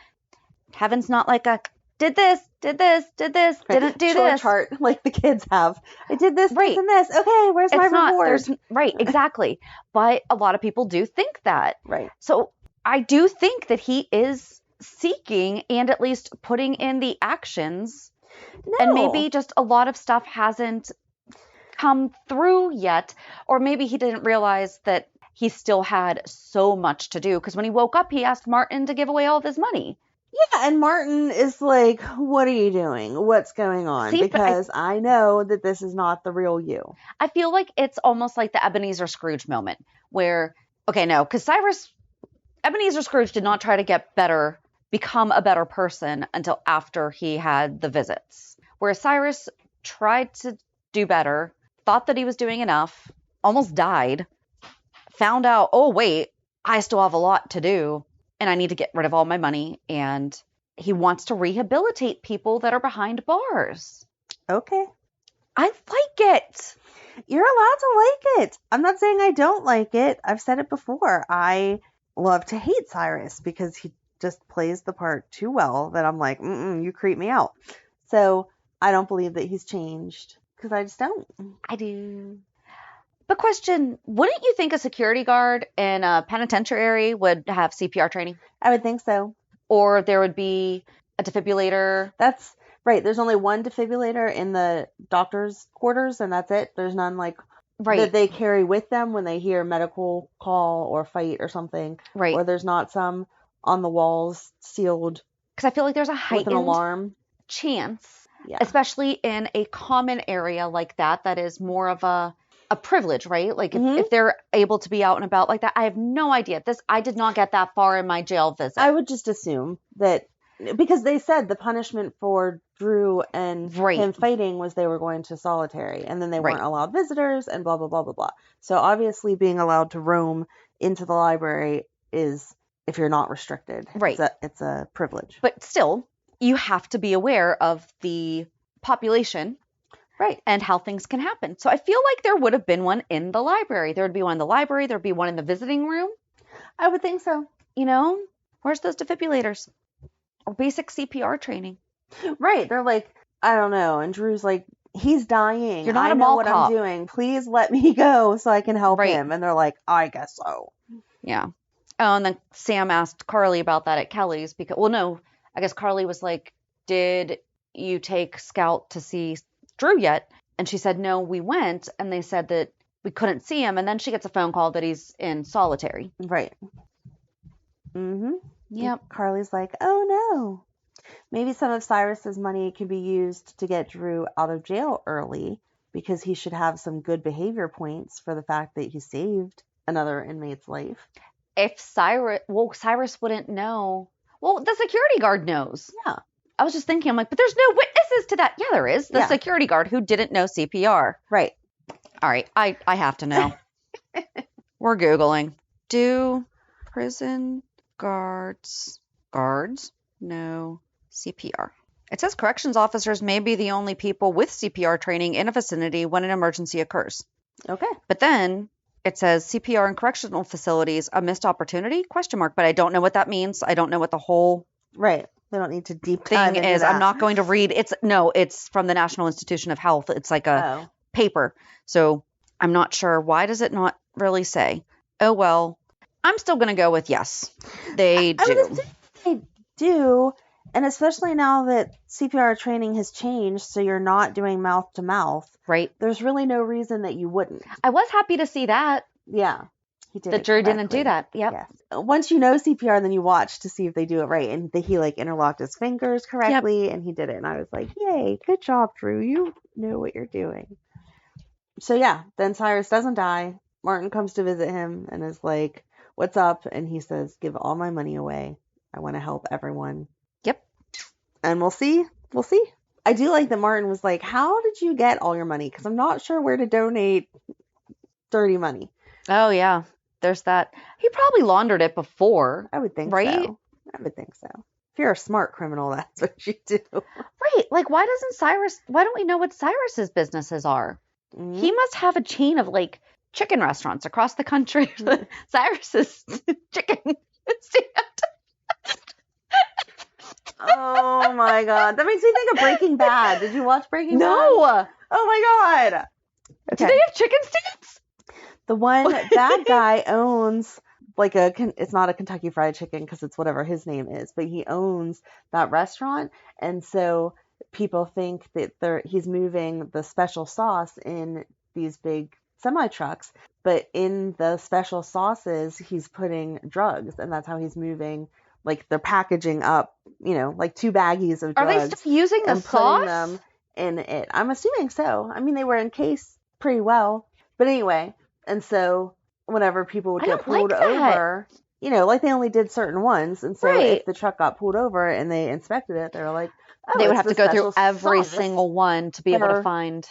heaven's not like a, did this, didn't do this. Chart like the kids have. I did this, right. this, and this. Okay, where's my reward? Right, exactly. But a lot of people do think that. Right. So I do think that he is seeking and at least putting in the actions. No. And maybe just a lot of stuff hasn't come through yet. Or maybe he didn't realize that he still had so much to do. Because when he woke up, he asked Martin to give away all of his money. Yeah, and Martin is like, what are you doing? What's going on? See, because I know that this is not the real you. I feel like it's almost like the Ebenezer Scrooge moment where, okay, no, because Ebenezer Scrooge did not try to get better, become a better person until after he had the visits. Whereas Cyrus tried to do better, thought that he was doing enough, almost died, found out, oh, wait, I still have a lot to do. and I need to get rid of all my money. And he wants to rehabilitate people that are behind bars. Okay. I like it. You're allowed to like it. I'm not saying I don't like it. I've said it before. I love to hate Cyrus because he just plays the part too well that I'm like, you creep me out. So I don't believe that he's changed because I just don't. I do. But question, wouldn't you think a security guard in a penitentiary would have CPR training? I would think so. Or there would be a defibrillator? That's right. There's only one defibrillator in the doctor's quarters, and that's it. There's none that they carry with them when they hear medical call or fight or something. Right. Or there's not some on the walls sealed. Because I feel like there's a heightened with an alarm chance, Yeah. especially in a common area like that is more of a privilege, right? Like if they're able to be out and about like that. I have no idea. I did not get that far in my jail visit. I would just assume that because they said the punishment for Drew and him fighting was they were going to solitary, and then they weren't allowed visitors and blah, blah, blah, blah, blah. So obviously being allowed to roam into the library is, if you're not restricted, right. It's a privilege. But still, you have to be aware of the population. Right. And how things can happen. So I feel like there would have been one in the library. There would be one in the library. There'd be one in the visiting room. I would think so. You know, where's those defibrillators? Or basic CPR training. Right. They're like, I don't know. And Drew's like, he's dying. You're not I a know mall what cop. I'm doing. Please let me go so I can help him. And they're like, I guess so. Yeah. Oh, and then Sam asked Carly about that at Kelly's because, well, no, I guess Carly was like, did you take Scout to see Drew yet? And she said, no, we went, and they said that we couldn't see him. And then she gets a phone call that he's in solitary. Right. Yep. Carly's like, oh no. Maybe some of Cyrus's money can be used to get Drew out of jail early because he should have some good behavior points for the fact that he saved another inmate's life. If Cyrus wouldn't know. Well, the security guard knows. Yeah. I was just thinking, I'm like, but there's no witnesses to that. Yeah, there is. The security guard who didn't know CPR. Right. All right. I have to know. We're Googling. Do prison guards know CPR? It says corrections officers may be the only people with CPR training in a vicinity when an emergency occurs. Okay. But then it says CPR in correctional facilities, a missed opportunity? ? But I don't know what that means. I don't know what the whole right. They don't need to deep dive thing into is. that. I'm not going to read. It's from the National Institution of Health. It's like a paper. So I'm not sure. Why does it not really say? Oh, well, I'm still going to go with yes. They do. I would assume they do. And especially now that CPR training has changed, so you're not doing mouth to mouth. Right. There's really no reason that you wouldn't. I was happy to see that. Yeah. He did that Drew didn't do that. Yep. Yes. Once you know CPR, then you watch to see if they do it right. And he interlocked his fingers correctly and he did it. And I was like, yay, good job, Drew. You know what you're doing. So yeah, then Cyrus doesn't die. Martin comes to visit him and is like, what's up? And he says, give all my money away. I want to help everyone. Yep. And we'll see. We'll see. I do like that Martin was like, how did you get all your money? Because I'm not sure where to donate dirty money. Oh, yeah. There's that. He probably laundered it before. I would think right? so. I would think so. If you're a smart criminal, that's what you do. Right. Like, why don't we know what Cyrus's businesses are? Mm-hmm. He must have a chain of like chicken restaurants across the country. Mm-hmm. Cyrus's chicken stand. Oh my God. That makes me think of Breaking Bad. Did you watch Breaking Bad? No. Oh my God. Okay. Do they have chicken stands? The one bad guy owns it's not a Kentucky Fried Chicken because it's whatever his name is, but he owns that restaurant. And so people think that he's moving the special sauce in these big semi trucks, but in the special sauces, he's putting drugs, and that's how he's moving. Like they're packaging up, like 2 baggies of drugs. Are they still using the sauce? Putting them in it. I'm assuming so. I mean, they were encased pretty well, but anyway. And so whenever people would get pulled over, like they only did certain ones. And so if the truck got pulled over and they inspected it, they were like, oh, they would have to go through every single one to be able to find.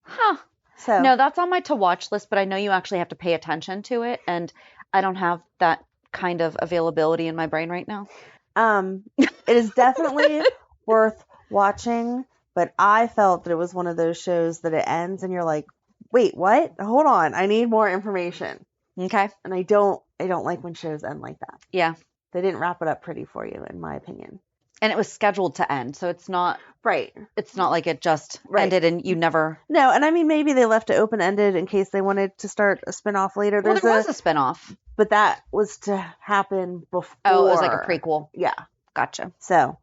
Huh. So no, that's on my to watch list, but I know you actually have to pay attention to it. And I don't have that kind of availability in my brain right now. It is definitely worth watching, but I felt that it was one of those shows that it ends and you're like, wait, what? Hold on. I need more information. Okay. And I don't like when shows end like that. Yeah. They didn't wrap it up pretty for you, in my opinion. And it was scheduled to end, so it's not right. It's not like it just ended and you never. No, and I mean maybe they left it open ended in case they wanted to start a spinoff later. Well, there was a spinoff, but that was to happen before. Oh, it was like a prequel. Yeah, gotcha. So,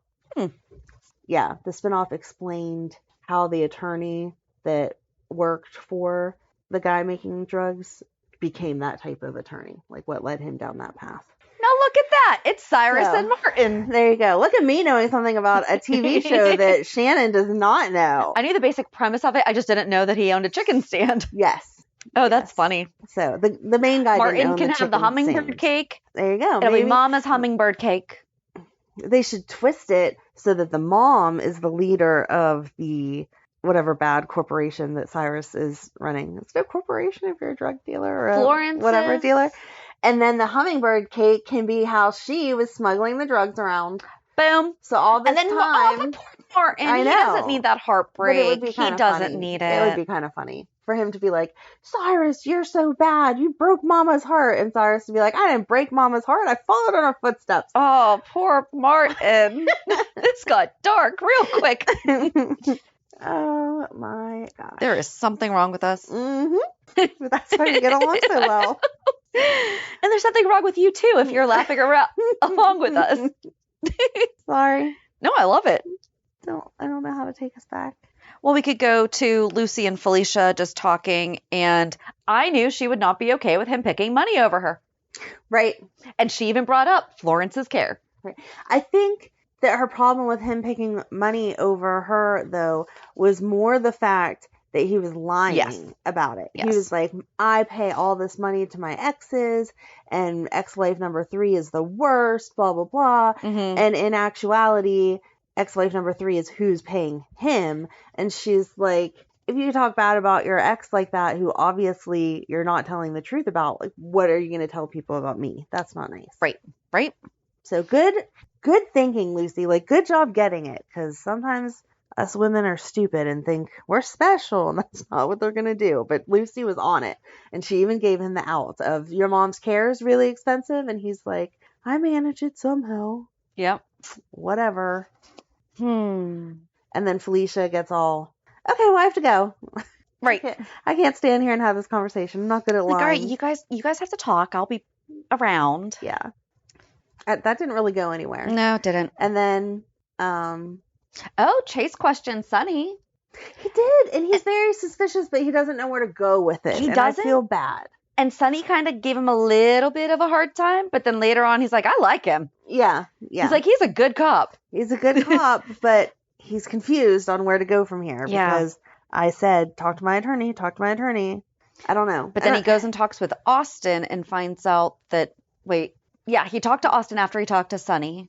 yeah, the spinoff explained how the attorney that worked for the guy making drugs became that type of attorney, like what led him down that path. Now look at that. It's Cyrus and Martin. There you go. Look at me knowing something about a TV show that Shannon does not know. I knew the basic premise of it. I just didn't know that he owned a chicken stand. Yes. Oh, that's funny. So the main guy Martin can have the hummingbird cake. There you go. It'll be Mama's hummingbird cake. They should twist it so that the mom is the leader of the whatever bad corporation that Cyrus is running. It's no corporation if you're a drug dealer or a whatever dealer. And then the hummingbird cake can be how she was smuggling the drugs around. Boom. So all this and then time, poor Martin, I know. He doesn't need that heartbreak. He doesn't need it. It would be kind of funny for him to be like, Cyrus, you're so bad. You broke Mama's heart. And Cyrus to be like, I didn't break Mama's heart. I followed in her footsteps. Oh, poor Martin. This got dark real quick. Oh my gosh. There is something wrong with us. Mm-hmm. That's why we get along so well. And there's something wrong with you too if you're laughing along with us. Sorry. No, I love it. I don't know how to take us back. Well, we could go to Lucy and Felicia just talking, and I knew she would not be okay with him picking money over her. Right. And she even brought up Florence's care. Right. I think that her problem with him picking money over her, though, was more the fact that he was lying about it. Yes. He was like, I pay all this money to my exes, and ex-wife number 3 is the worst, blah, blah, blah. Mm-hmm. And in actuality, ex-wife number 3 is who's paying him. And she's like, if you talk bad about your ex like that, who obviously you're not telling the truth about, like, what are you going to tell people about me? That's not nice. Right. So good thinking, Lucy. Like, good job getting it, because sometimes us women are stupid and think we're special, and that's not what they're going to do. But Lucy was on it, and she even gave him the out of, your mom's care is really expensive, and he's like, I manage it somehow. Yep. Whatever. And then Felicia gets all, okay, well, I have to go. Right. I can't stand here and have this conversation. I'm not good at lying. All right, you guys have to talk. I'll be around. Yeah. That didn't really go anywhere. No, it didn't. And then, Chase questioned Sonny. He did, and he's very suspicious, but he doesn't know where to go with it. He doesn't? I feel bad. And Sonny kind of gave him a little bit of a hard time, but then later on, he's like, I like him. Yeah. He's like, he's a good cop. He's a good cop, but he's confused on where to go from here. Yeah. Because I said, talk to my attorney. I don't know. But then he goes and talks with Austin and finds out that, he talked to Austin after he talked to Sonny.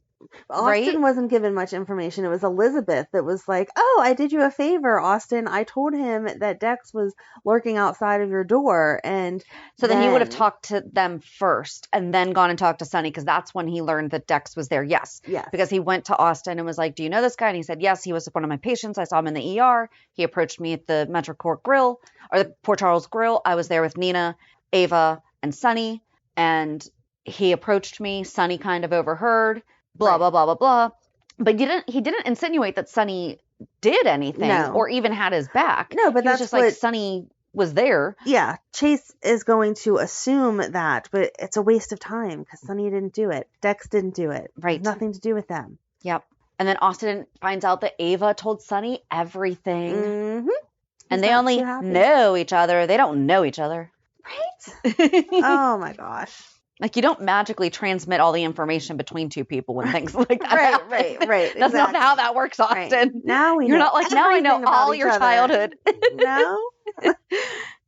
Austin wasn't given much information. It was Elizabeth that was like, oh, I did you a favor, Austin. I told him that Dex was lurking outside of your door. And so then he would have talked to them first and then gone and talked to Sonny, because that's when he learned that Dex was there. Yes. Because he went to Austin and was like, do you know this guy? And he said, yes, he was one of my patients. I saw him in the ER. He approached me at the Metro Court Grill, or the Port Charles Grill. I was there with Nina, Ava, and Sonny. And he approached me. Sonny kind of overheard. Blah, blah, blah, blah, blah. But he didn't insinuate that Sonny did anything or even had his back. No, but that's just like Sonny was there. Yeah, Chase is going to assume that, but it's a waste of time because Sonny didn't do it. Dex didn't do it. Right. Nothing to do with them. Yep. And then Austin finds out that Ava told Sonny everything. Mm-hmm. And they only know each other. They don't know each other. Right? Oh, my gosh. Like, you don't magically transmit all the information between two people when things like that happen. Right. That's not how that works, Austin. Right. Now we You're know not like, now I know all your childhood. No?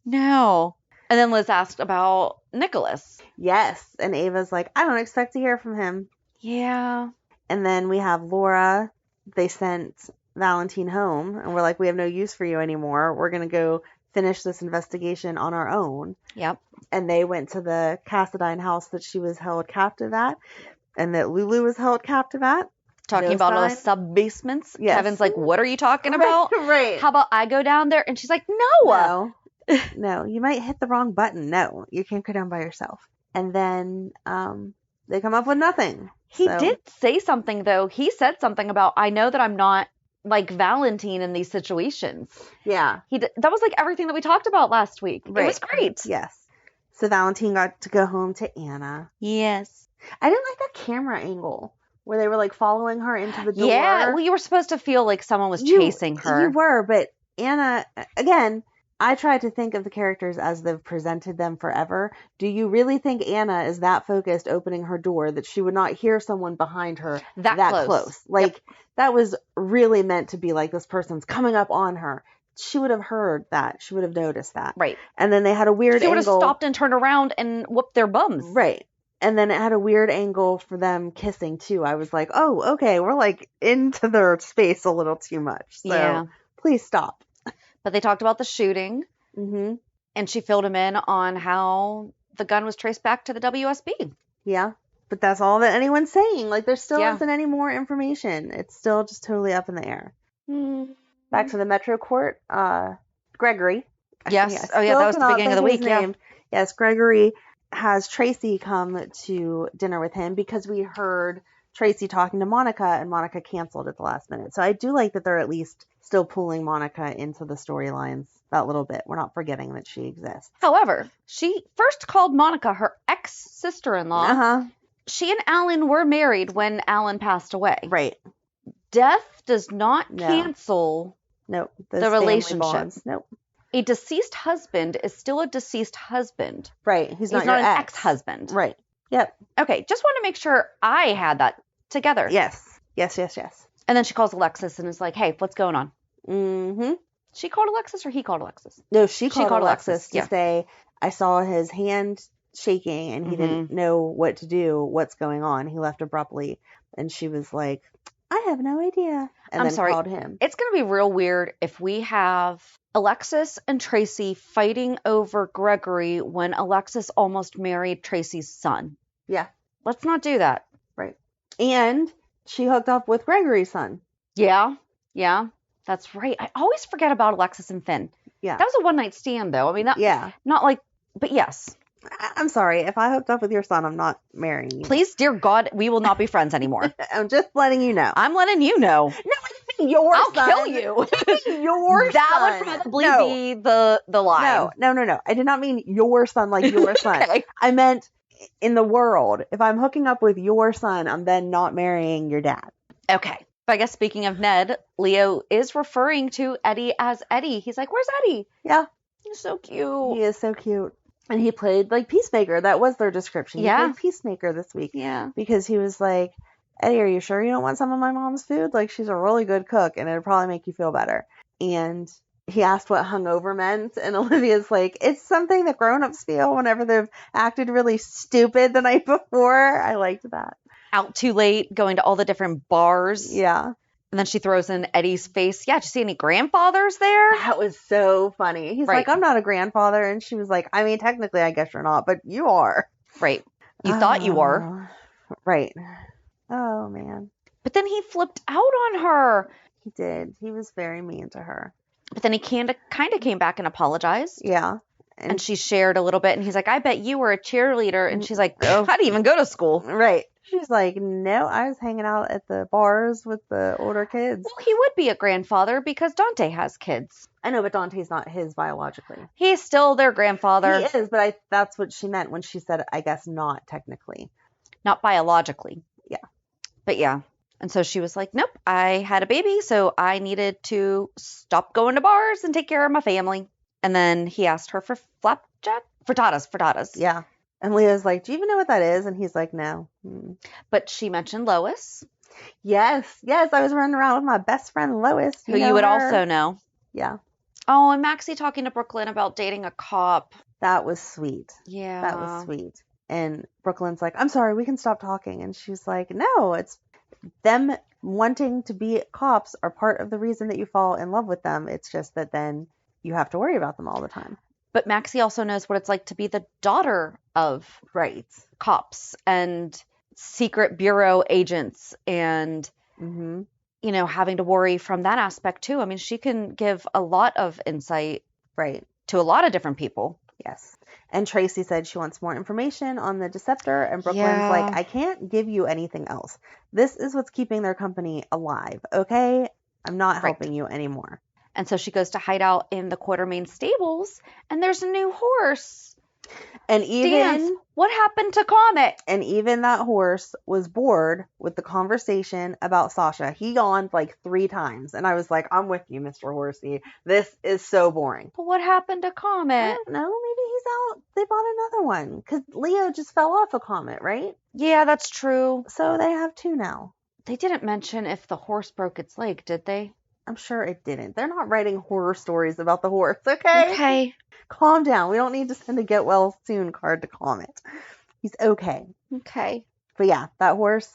No. And then Liz asked about Nikolas. Yes. And Ava's like, I don't expect to hear from him. Yeah. And then we have Laura. They sent Valentine home. And we're like, we have no use for you anymore. We're going to go finish this investigation on our own. Yep. And they went to the Cassadine house that she was held captive at and that Lulu was held captive at. Talking Those about all signs? sub-basements. Yes. Kevin's like, what are you talking about? Right. How about I go down there? And she's like, no. No, you might hit the wrong button. No, you can't go down by yourself. And then they come up with nothing. He So- did say something, though. He said something about, I know that I'm not like Valentine in these situations. Yeah. That was like everything that we talked about last week. Right. It was great. Yes. So Valentine got to go home to Anna. Yes. I didn't like that camera angle where they were like following her into the door. Yeah. Well, you were supposed to feel like someone was chasing her. You were, but Anna, again, I tried to think of the characters as they've presented them forever. Do you really think Anna is that focused opening her door that she would not hear someone behind her that close? Like, that was really meant to be like, this person's coming up on her. She would have heard that. She would have noticed that. Right. And then they had a weird She would angle. have stopped and turned around and whooped their bums. Right. And then it had a weird angle for them kissing, too. I was like, oh, okay, we're like into their space a little too much. So Yeah. please stop. But they talked about the shooting, Mm-hmm. and she filled him in on how the gun was traced back to the WSB. Yeah. But that's all that anyone's saying. Like, there still Yeah. isn't any more information. It's still just totally up in the air. Back to the Metro Court. Gregory. Yes. Oh, yeah, that was the beginning of the week. Yeah. Yes, Gregory has Tracy come to dinner with him because we heard Tracy talking to Monica, and Monica canceled at the last minute. So I do like that they're at least still pulling Monica into the storylines that little bit. We're not forgetting that she exists. However, she first called Monica her ex-sister-in-law. Uh-huh. She and Alan were married when Alan passed away. Right. Death does not No. cancel Nope. the Those family relationship. bonds. Nope. A deceased husband is still a deceased husband. Right. He's not He's your not an ex. ex-husband. Right. Yep. Okay, just want to make sure I had that together. Yes. Yes, yes, yes. And then she calls Alexis and is like, hey, what's going on? Mm-hmm. She called Alexis or he called Alexis? No, she called Alexis to yeah. say, I saw his hand shaking and he didn't know what to do. What's going on? He left abruptly. And she was like, I have no idea. And I'm then sorry. called him. It's going to be real weird if we have Alexis and Tracy fighting over Gregory when Alexis almost married Tracy's son. Yeah. Let's not do that. Right. And she hooked up with Gregory's son. Yeah. Yeah. That's right. I always forget about Alexis and Finn. Yeah. That was a one-night stand, though. I mean, that Yeah. not like, but yes. I'm sorry. If I hooked up with your son, I'm not marrying you. Please, dear God, we will not be friends anymore. I'm just letting you know. I'm letting you know. No, I didn't mean your I'll son. kill you. Your That son. would probably No. be the line. No. I did not mean your son like your son. Okay. I meant in the world. If I'm hooking up with your son, I'm then not marrying your dad. Okay. But I guess speaking of Ned, Leo is referring to Eddie as Eddie. He's like, where's Eddie? Yeah. He's so cute. He is so cute. And he played like Peacemaker. That was their description. Yeah. He played Peacemaker this week. Yeah. Because he was like, Eddie, are you sure you don't want some of my mom's food? Like, she's a really good cook and it'd probably make you feel better. And he asked what hungover meant. And Olivia's like, it's something that grown-ups feel whenever they've acted really stupid the night before. I liked that. Out too late, going to all the different bars. Yeah. And then she throws in Eddie's face. Yeah, did you see any grandfathers there? That was so funny. He's Right. like, I'm not a grandfather. And she was like, I mean, technically, I guess you're not, but you are. Right. You thought you were. Right. Oh, man. But then he flipped out on her. He did. He was very mean to her. But then he kind of came back and apologized. Yeah. And she shared a little bit. And he's like, I bet you were a cheerleader. And she's like, I didn't even go to school. Right. She's like, no, I was hanging out at the bars with the older kids. Well, he would be a grandfather because Dante has kids. I know, but Dante's not his biologically. He's still their grandfather. He is, but that's what she meant when she said, I guess not technically. Not biologically. Yeah. But yeah. And so she was like, nope, I had a baby, so I needed to stop going to bars and take care of my family. And then he asked her for frittatas. Yeah. And Leah's like, do you even know what that is? And he's like, no. But she mentioned Lois. Yes. I was running around with my best friend Lois. Who you would also know. Yeah. Oh, and Maxie talking to Brooklyn about dating a cop. That was sweet. Yeah. That was sweet. And Brooklyn's like, I'm sorry, we can stop talking. And she's like, no, it's them wanting to be cops are part of the reason that you fall in love with them. It's just that then you have to worry about them all the time. But Maxie also knows what it's like to be the daughter of Right. cops and secret bureau agents and, Mm-hmm. you know, having to worry from that aspect too. I mean, she can give a lot of insight Right. to a lot of different people. Yes. And Tracy said she wants more information on the Deceptor, and Brooklyn's Yeah. like, I can't give you anything else. This is what's keeping their company alive, okay? I'm not Right. helping you anymore. And so she goes to hide out in the Quartermain stables, and there's a new horse. And Dance. What happened to Comet? even that horse was bored with the conversation about Sasha. He yawned like 3 times, and I was like, I'm with you, Mr. Horsey. This is so boring. But what happened to I Comet? don't know. Maybe he's out. They bought another one because Leo just fell off a Comet, right? Yeah, that's true. So they have 2 now. They didn't mention if the horse broke its leg, did they? I'm sure it didn't. They're not writing horror stories about the horse, okay? Okay. Calm down. We don't need to send a get well soon card to Comet. He's okay. Okay. But yeah, that horse,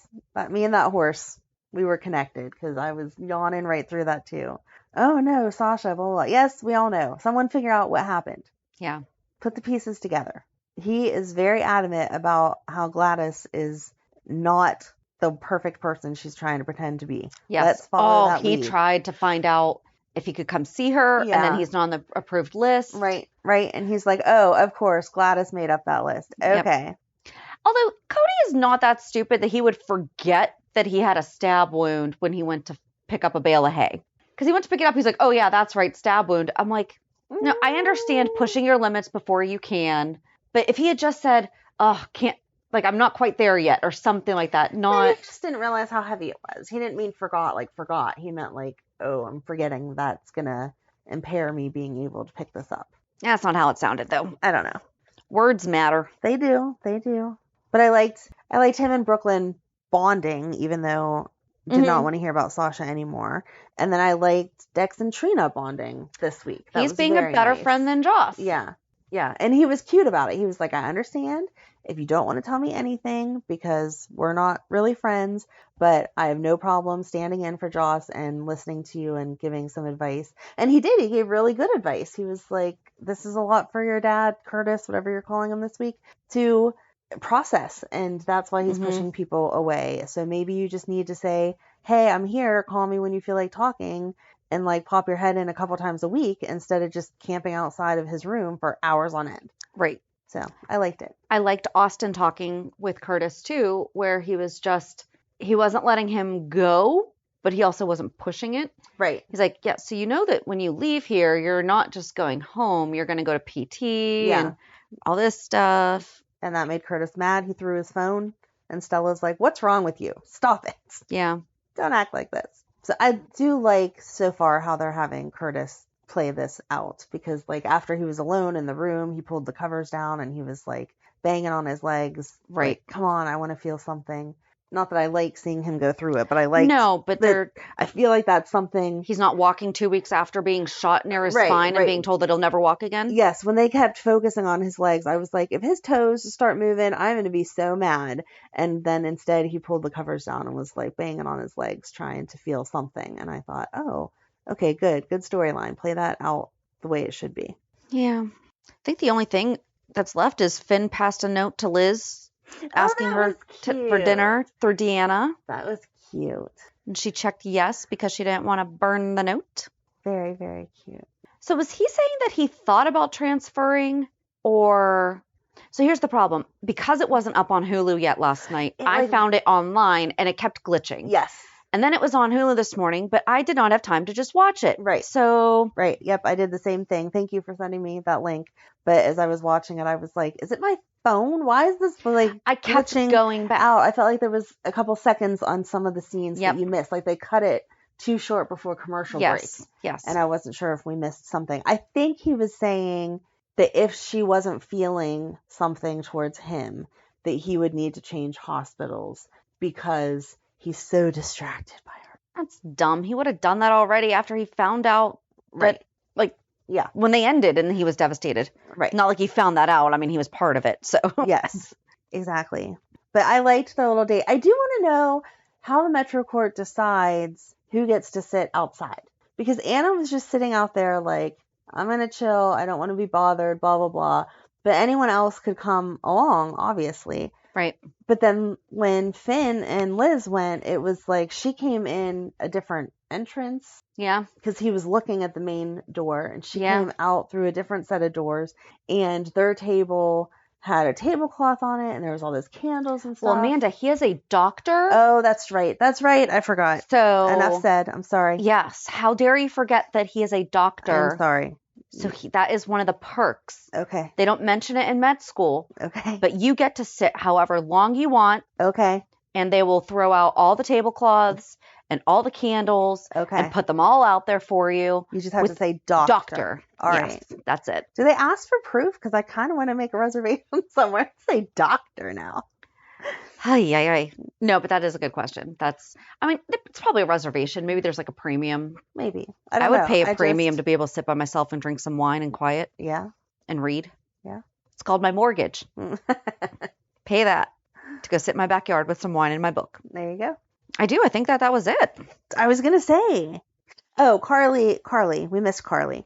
me and that horse, we were connected because I was yawning right through that too. Oh no, Sasha, blah, blah, blah. Yes, we all know. Someone figure out what happened. Yeah. Put the pieces together. He is very adamant about how Gladys is not the perfect person she's trying to pretend to be. Yes. Let's follow that he lead. tried to find out if he could come see her, and Yeah. then he's not on the approved list. Right. And he's like, oh, of course, Gladys made up that list. Yep. Okay. Although Cody is not that stupid that he would forget that he had a stab wound when he went to pick up a bale of hay. Because he went to pick it up, he's like, oh yeah, that's right, stab wound. I'm like, no, I understand pushing your limits before you can, but if he had just said, oh, can't, like, I'm not quite there yet, or something like that, Maybe he just didn't realize how heavy it was. He didn't mean forgot. He meant like, oh, I'm forgetting that's gonna impair me being able to pick this up. That's not how it sounded, though. I don't know. Words matter. They do. But I liked him and Brooklyn bonding, even though I did not want to hear about Sasha anymore. And then I liked Dex and Trina bonding this week. That He's was being a very better nice. friend than Joss. Yeah. And he was cute about it. He was like, I understand if you don't want to tell me anything because we're not really friends, but I have no problem standing in for Joss and listening to you and giving some advice. And he did. He gave really good advice. He was like, this is a lot for your dad, Curtis, whatever you're calling him this week, to process. And that's why he's pushing people away. So maybe you just need to say, hey, I'm here. Call me when you feel like talking. And like pop your head in a couple times a week instead of just camping outside of his room for hours on end. Right. So I liked it. I liked Austin talking with Curtis too, where he wasn't letting him go, but he also wasn't pushing it. Right. He's like, yeah, so you know that when you leave here, you're not just going home, you're going to go to PT and all this stuff. And that made Curtis mad. He threw his phone and Stella's like, what's wrong with you? Stop it. Yeah. Don't act like this. So I do like so far how they're having Curtis play this out because like after he was alone in the room, he pulled the covers down and he was like banging on his legs. Right. Like, come on, I want to feel something. Not that I like seeing him go through it, but I like I feel like that's something. He's not walking 2 weeks after being shot near his Right, spine and right. being told that he'll never walk again. Yes, when they kept focusing on his legs, I was like, if his toes start moving, I'm going to be so mad. And then instead he pulled the covers down and was like banging on his legs trying to feel something. And I thought, oh, okay, good storyline. Play that out the way it should be. Yeah. I think the only thing that's left is Finn passed a note to Liz asking her for dinner through Deanna. That was cute. And she checked yes because she didn't want to burn the note. Very, very cute. So was he saying that he thought about transferring or... So here's the problem. Because it wasn't up on Hulu yet last night, I found it online and it kept glitching. Yes. And then it was on Hulu this morning, but I did not have time to just watch it. Right. So... Right. Yep. I did the same thing. Thank you for sending me that link. But as I was watching it, I was like, is it my phone? Why is this like I kept going back out? I felt like there was a couple seconds on some of the scenes Yep. that you missed. Like they cut it too short before commercial break. Yes. And I wasn't sure if we missed something. I think he was saying that if she wasn't feeling something towards him, that he would need to change hospitals because he's so distracted by her. That's dumb. He would have done that already after he found out that, Yeah. when they ended and he was devastated. Right. Not like he found that out. I mean, he was part of it. So Yes, exactly. But I liked the little date. I do want to know how the Metro Court decides who gets to sit outside. Because Anna was just sitting out there like, I'm going to chill. I don't want to be bothered, blah, blah, blah. But anyone else could come along, obviously. Right. But then when Finn and Liz went, it was like she came in a different entrance. Yeah. Because he was looking at the main door, and she Yeah. came out through a different set of doors, and their table had a tablecloth on it, and there was all those candles and stuff. Well, Amanda, he is a doctor. Oh, that's right. That's right. I forgot. So Enough said. I'm sorry. Yes. How dare you forget that he is a doctor? I'm sorry. So that is one of the perks. Okay. They don't mention it in med school, Okay. but you get to sit however long you want, Okay. and they will throw out all the tablecloths and all the candles Okay. and put them all out there for you. You just have with to say doctor. Doctor. All Yes, right. that's it. Do they ask for proof? Because I kind of want to make a reservation somewhere. Say doctor now. Ay. No, but that is a good question. It's probably a reservation. Maybe there's like a premium. Maybe. I don't would know. pay a I premium just- to be able to sit by myself and drink some wine and quiet Yeah. and read. Yeah. It's called my mortgage. Pay that to go sit in my backyard with some wine and my book. There you go. I do. I think that was it. I was going to say. Oh, Carly. We missed Carly.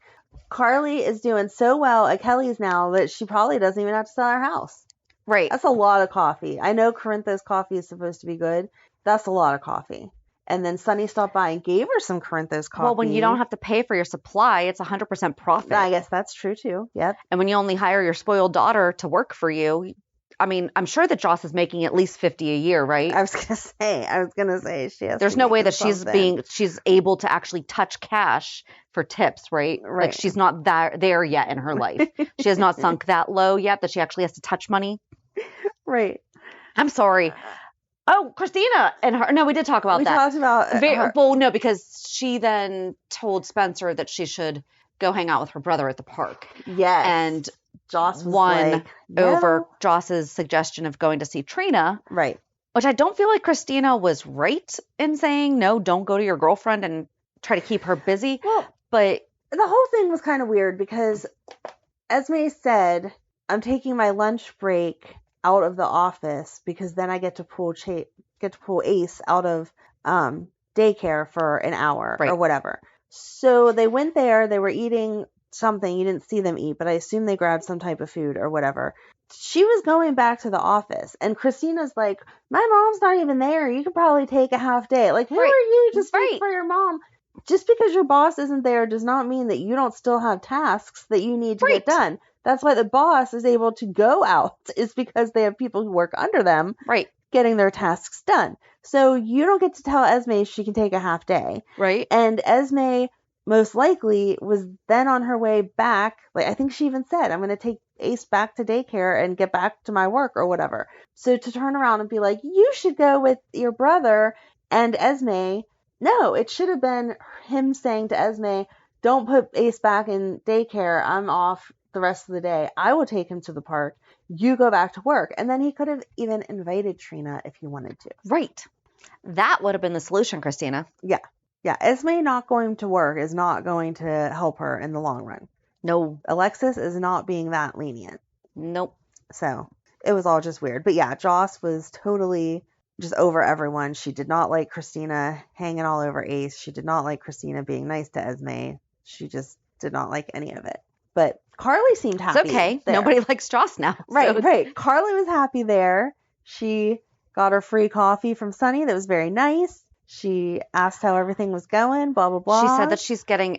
Carly is doing so well at Kelly's now that she probably doesn't even have to sell her house. Right. That's a lot of coffee. I know Corinthos coffee is supposed to be good. That's a lot of coffee. And then Sunny stopped by and gave her some Corinthos coffee. Well, when you don't have to pay for your supply, it's 100% profit. I guess that's true too. Yep. And when you only hire your spoiled daughter to work for you, I mean, I'm sure that Joss is making at least $50 a year, right? I was gonna say she has. There's to no make way it that something. she's able to actually touch cash for tips, right? Right. Like she's not there yet in her life. She has not sunk that low yet that she actually has to touch money. Right. I'm sorry. Oh, Kristina and her. No, we did talk about We that. talked about her. Well, no, because she then told Spencer that she should go hang out with her brother at the park. Yes. And Joss was won like, over no. Joss's suggestion of going to see Trina, Right. which I don't feel like Kristina was right in saying, no, don't go to your girlfriend and try to keep her busy. Well, But the whole thing was kind of weird because Esme said, "I'm taking my lunch break out of the office because then I get to pull Ace out of daycare for an hour Right. or whatever." So they went there. They were eating something. You didn't see them eat, but I assume they grabbed some type of food or whatever. She was going back to the office, and Christina's like, "My mom's not even there. You could probably take a half day." Like, who Right. are you to speak Right. for your mom? Just because your boss isn't there does not mean that you don't still have tasks that you need to Right. get done. That's why the boss is able to go out, is because they have people who work under them right, getting their tasks done. So you don't get to tell Esme she can take a half day. right. And Esme most likely was then on her way back. Like, I think she even said, "I'm going to take Ace back to daycare and get back to my work," or whatever. So to turn around and be like, "You should go with your brother and Esme." No, it should have been him saying to Esme, "Don't put Ace back in daycare. I'm off the rest of the day. I will take him to the park. You go back to work." And then he could have even invited Trina if he wanted to. Right. That would have been the solution, Kristina. Yeah. Esme not going to work is not going to help her in the long run. No. Alexis is not being that lenient. Nope. So it was all just weird. But yeah, Joss was totally just over everyone. She did not like Kristina hanging all over Ace. She did not like Kristina being nice to Esme. She just did not like any of it. But Carly seemed happy. It's okay. there. Nobody likes Joss now. Right, so right. Carly was happy there. She got her free coffee from Sunny. That was very nice. She asked how everything was going, blah, blah, blah. She said that she's getting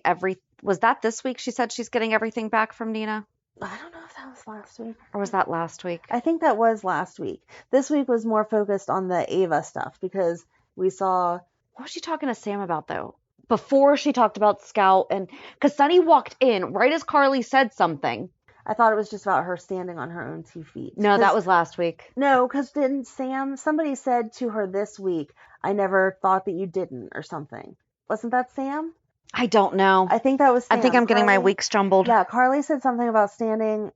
was that this week? She said she's getting everything back from Nina? I don't know if that was last week. Or was that last week? I think that was last week. This week was more focused on the Ava stuff because we saw... What was she talking to Sam about, though? Before she talked about Scout, and because Sunny walked in right as Carly said something. I thought it was just about her standing on her own 2 feet. No, that was last week. No, because didn't somebody said to her this week, "I never thought that you didn't," or something. Wasn't that Sam? I don't know. I think that was Sam. I think I'm getting my Carly- weeks jumbled. Yeah, Carly said something about standing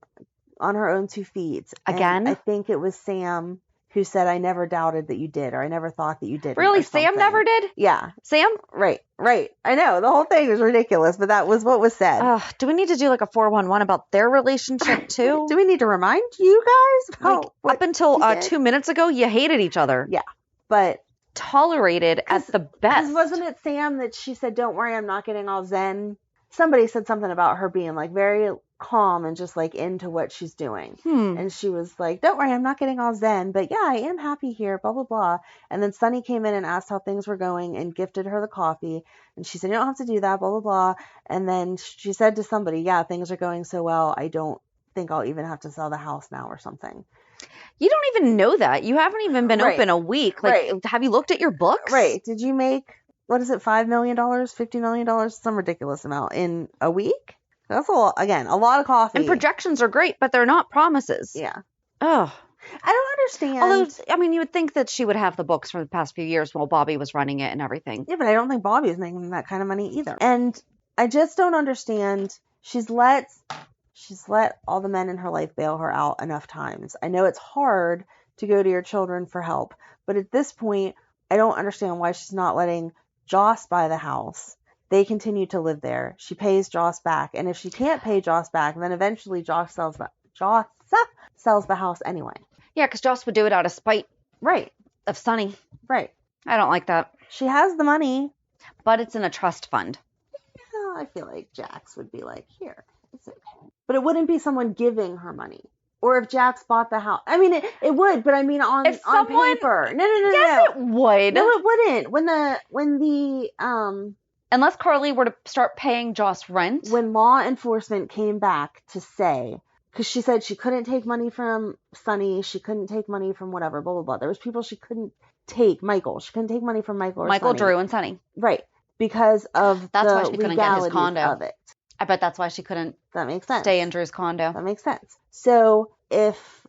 on her own 2 feet. And Again? I think it was Sam who said, "I never doubted that you did," or "I never thought that you did." Really? Sam never did? Yeah. Sam? Right. I know. The whole thing was ridiculous, but that was what was said. Do we need to do like a 411 about their relationship too? Do we need to remind you guys about Like, what up until he did? 2 minutes ago, you hated each other. Yeah. But Tolerated at the best. wasn't it Sam that she said, "Don't worry, I'm not getting all zen somebody said something about her being like very calm and just like into what she's doing. And she was like, don't worry, I'm not getting all zen, but yeah, I am happy here, blah, blah, blah. And then Sonny came in and asked how things were going and gifted her the coffee. And she said, you don't have to do that, blah, blah, blah. And then she said to somebody, yeah, things are going so well, I don't think I'll even have to sell the house now or something. You don't even know that. You haven't even been Right. open a week. Like, Right. have you looked at your books? Right. Did you make, what is it, $5 million, $50 million, some ridiculous amount in a week? That's a lot, again, a lot of coffee. And projections are great, but they're not promises. Yeah. Oh. I don't understand. Although, I mean, you would think that she would have the books for the past few years while Bobby was running it and everything. Yeah, but I don't think Bobby is making that kind of money either. And I just don't understand. She's let all the men in her life bail her out enough times. I know it's hard to go to your children for help, but at this point, I don't understand why she's not letting Joss buy the house. They continue to live there. She pays Joss back, and if she can't pay Joss back, then eventually Joss sells the house anyway. Yeah, because Joss would do it out of spite Right, of Sonny. right. I don't like that. She has the money. But it's in a trust fund. Oh, I feel like Jax would be like, here, it's okay. But it wouldn't be someone giving her money. Or if Jax bought the house. I mean, it would, but I mean on paper. No. Yes, it would. No, it wouldn't. When the Unless Carly were to start paying Joss rent. when law enforcement came back to say, because she said she couldn't take money from Sonny, she couldn't take money from whatever, blah, blah, blah. There was people she couldn't take. Michael. She couldn't take money from Michael or Michael, Sonny. Drew, and Sonny. Right. Because of That's why the she couldn't get his legalities condo. of it. I bet that's why she couldn't That makes sense. stay in Drew's condo. That makes sense. So if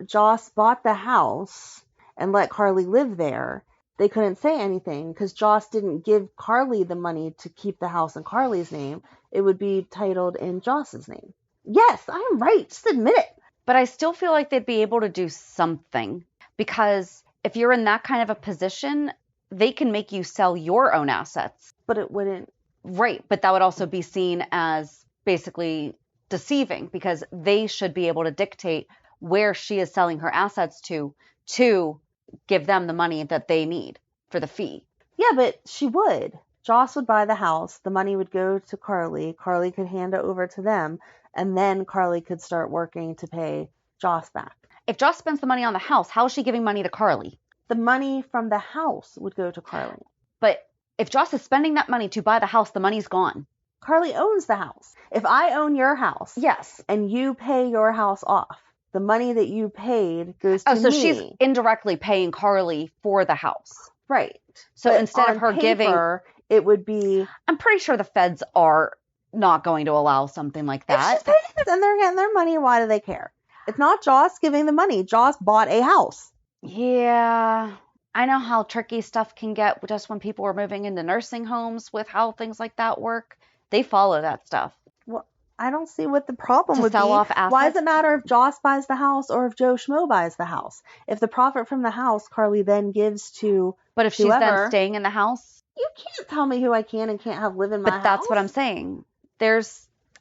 Joss bought the house and let Carly live there, they couldn't say anything because Joss didn't give Carly the money to keep the house in Carly's name. It would be titled in Joss's name. Yes, I'm right. Just admit it. But I still feel like they'd be able to do something. Because if you're in that kind of a position, they can make you sell your own assets. But it wouldn't. Right. But that would also be seen as basically deceiving because they should be able to dictate where she is selling her assets to give them the money that they need for the fee. Yeah, but she would. Joss would buy the house. The money would go to Carly. Carly could hand it over to them. And then Carly could start working to pay Joss back. If Joss spends the money on the house, how is she giving money to Carly? The money from the house would go to Carly. But if Joss is spending that money to buy the house, the money's gone. Carly owns the house. If I own your house Yes. and you pay your house off, the money that you paid goes to Oh, so me. she's indirectly paying Carly for the house. Right. So But instead of on her giving, paper, it would be, I'm pretty sure the feds are not going to allow something like if that. she's paying this and they're getting their money, why do they care? It's not Joss giving the money. Joss bought a house. Yeah. I know how tricky stuff can get just when people are moving into nursing homes with how things like that work. They follow that stuff. Well, I don't see what the problem To would sell be. off assets? Why does it matter if Joss buys the house or if Joe Schmo buys the house? If the profit from the house, Carly then gives to But if she's whoever, then staying in the house, you can't tell me who I can and can't have live in my house. but that's what I'm saying.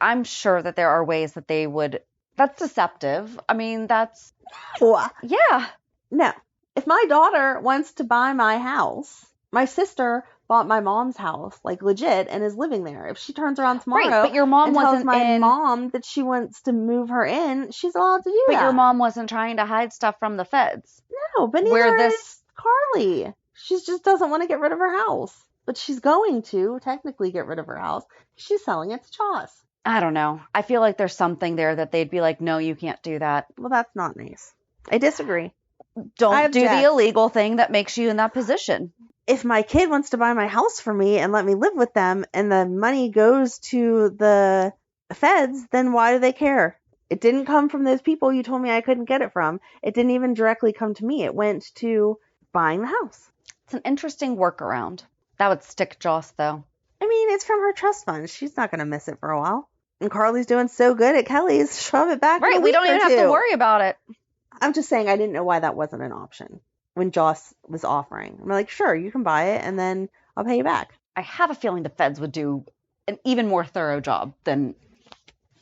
I'm sure that there are ways that they would, that's deceptive. I mean, that's, No. yeah. No. If my daughter wants to buy my house, my sister bought my mom's house, like legit, and is living there. If she turns around tomorrow Right, but your mom and tells wasn't my in, mom that she wants to move her in, she's allowed to do but that. your mom wasn't trying to hide stuff from the feds. No, but neither where is this- Carly. She just doesn't want to get rid of her house. But she's going to technically get rid of her house. She's selling it to Joss. I don't know. I feel like there's something there that they'd be like, no, you can't do that. Well, that's not nice. I disagree. I Don't do object. the illegal thing that makes you in that position. If my kid wants to buy my house for me and let me live with them and the money goes to the feds, then why do they care? It didn't come from those people you told me I couldn't get it from. It didn't even directly come to me. It went to buying the house. It's an interesting workaround. That would stick Joss, though. I mean, it's from her trust fund. She's not going to miss it for a while. And Carly's doing so good at Kelly's. Shove it back in a Right, we week don't or even have to two. worry about it. I'm just saying I didn't know why that wasn't an option when Joss was offering. I'm like, sure, you can buy it and then I'll pay you back. I have a feeling the feds would do an even more thorough job than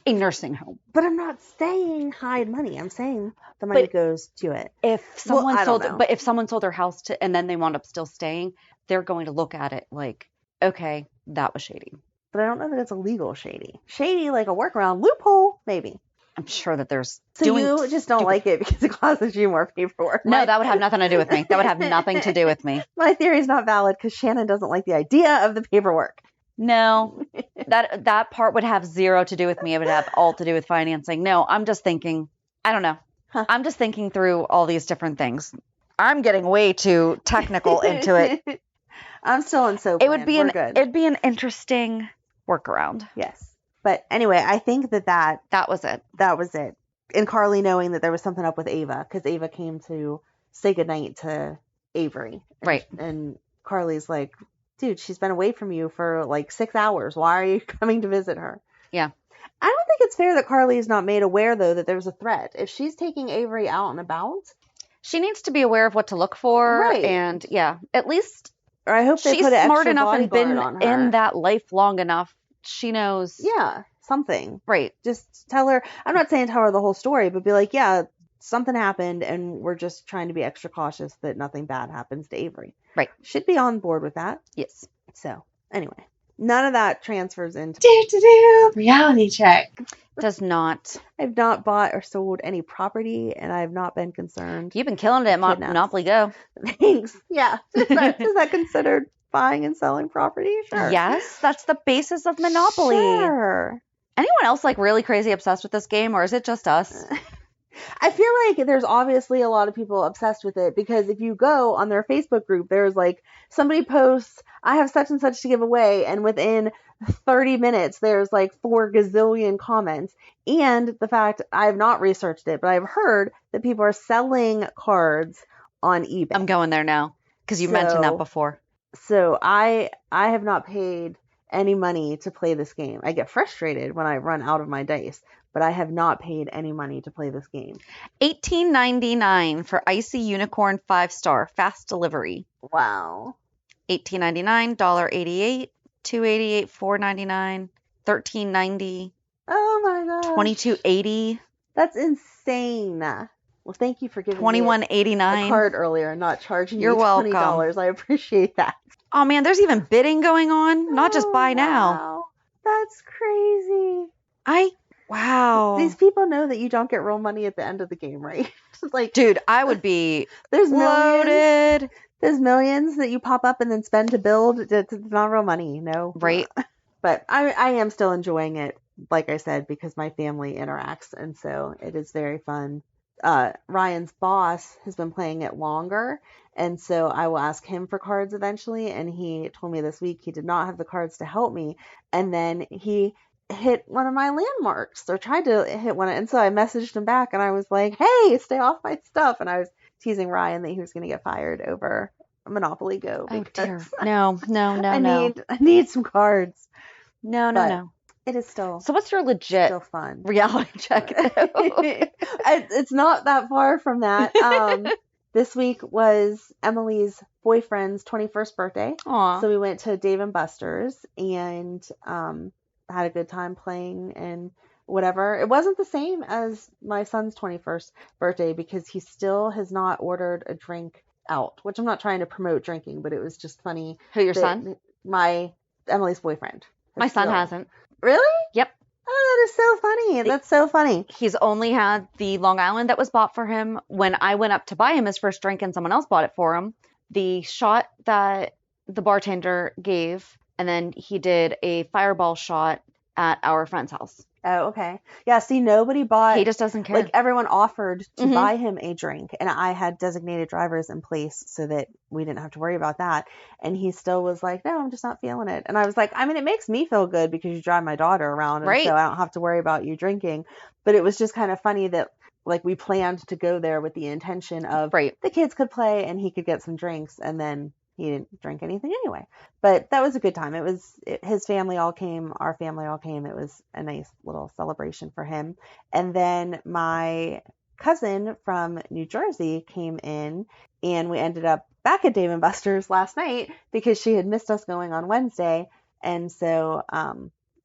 a nursing home. But I'm not saying hide money. I'm saying the money But- goes to it. If someone I don't sold, know. but if someone sold their house to, and then they wound up still staying, they're going to look at it like, okay, that was shady. but I don't know that it's a legal shady. Shady, like a workaround loophole, maybe. I'm sure that there's So you just don't like it because it causes you more paperwork. No, that would have nothing to do with me. That would have nothing to do with me. My theory is not valid because Shannon doesn't like the idea of the paperwork. No, that part would have zero to do with me. It would have all to do with financing. No, I'm just thinking, I don't know. Huh. I'm just thinking through all these different things. I'm getting way too technical into it. I'm still in soap. It would be good. it'd be an interesting workaround. Yes. But anyway, I think that was it. That was it. And Carly knowing that there was something up with Ava, because Ava came to say goodnight to Avery. Right. And Carly's like, dude, she's been away from you for like 6 hours. Why are you coming to visit her? Yeah. I don't think it's fair that Carly is not made aware, though, that there's a threat. If she's taking Avery out and about, she needs to be aware of what to look for. Right. And yeah, at least or I hope they she's put an smart extra enough and bodyguard been on her. in that life long enough. She knows. Yeah, something. Right. Just tell her. I'm not saying tell her the whole story, but be like, yeah, something happened, and we're just trying to be extra cautious that nothing bad happens to Avery. Right. Should be on board with that. Yes. So, anyway, none of that transfers into. Reality check. Does not. I've not bought or sold any property, and I have not been concerned. You've been killing it at Kidnaps. Monopoly Go. Thanks. Yeah. Is that considered buying and selling property? Sure. Yes, that's the basis of Monopoly. Sure. Anyone else like really crazy obsessed with this game, or is it just us? I feel like there's obviously a lot of people obsessed with it, because if you go on their Facebook group, there's like somebody posts, I have such and such to give away, and within 30 minutes there's like 4 gazillion comments. And the fact, I have not researched it, but I've heard that people are selling cards on eBay. I'm going there now because you mentioned that before. So I have not paid any money to play this game. I get frustrated when I run out of my dice, but I have not paid any money to play this game. $18.99 for Icy Unicorn 5-star fast delivery. Wow. $18.99, $1.88, $2.88, $4.99, $13.90. Oh my gosh. $22.80. That's insane. Well, thank you for giving me $21.89. a card earlier and not charging You're me $20. welcome. I appreciate that. Oh man, there's even bidding going on. Not just buy now. Wow. That's crazy. Wow. These people know that you don't get real money at the end of the game, right? It's like, dude, I would be there's millions. loaded. There's millions that you pop up and then spend to build. It's not real money, no. Right. But I am still enjoying it, like I said, because my family interacts, and so it is very fun. Ryan's boss has been playing it longer, and so I will ask him for cards eventually, and he told me this week he did not have the cards to help me, and then he hit one of my landmarks, or tried to hit one, and so I messaged him back, and I was like, hey, stay off my stuff, and I was teasing Ryan that he was going to get fired over Monopoly Go. Oh dear. No. I need some cards. No. It is still So what's your legit still fun. reality check? It's not that far from that. This week was Emily's boyfriend's 21st birthday. Aw. So we went to Dave & Buster's and had a good time playing and whatever. It wasn't the same as my son's 21st birthday because he still has not ordered a drink out, which I'm not trying to promote drinking, but it was just funny. Who, your son? Emily's boyfriend. My son hasn't. Really? Yep. Oh, that is so funny. That's so funny. He's only had the Long Island that was bought for him. When I went up to buy him his first drink and someone else bought it for him, the shot that the bartender gave, and then he did a fireball shot at our friend's house. Oh, okay. Yeah, see, nobody bought... He just doesn't care. Like, everyone offered to buy him a drink, and I had designated drivers in place so that we didn't have to worry about that. And he still was like, no, I'm just not feeling it. And I was like, I mean, it makes me feel good because you drive my daughter around, and so I don't have to worry about you drinking. But it was just kind of funny that, like, we planned to go there with the intention of the kids could play and he could get some drinks, and then he didn't drink anything anyway. But that was a good time. His family all came, our family all came. It was a nice little celebration for him. And then my cousin from New Jersey came in, and we ended up back at Dave & Buster's last night because she had missed us going on Wednesday. And so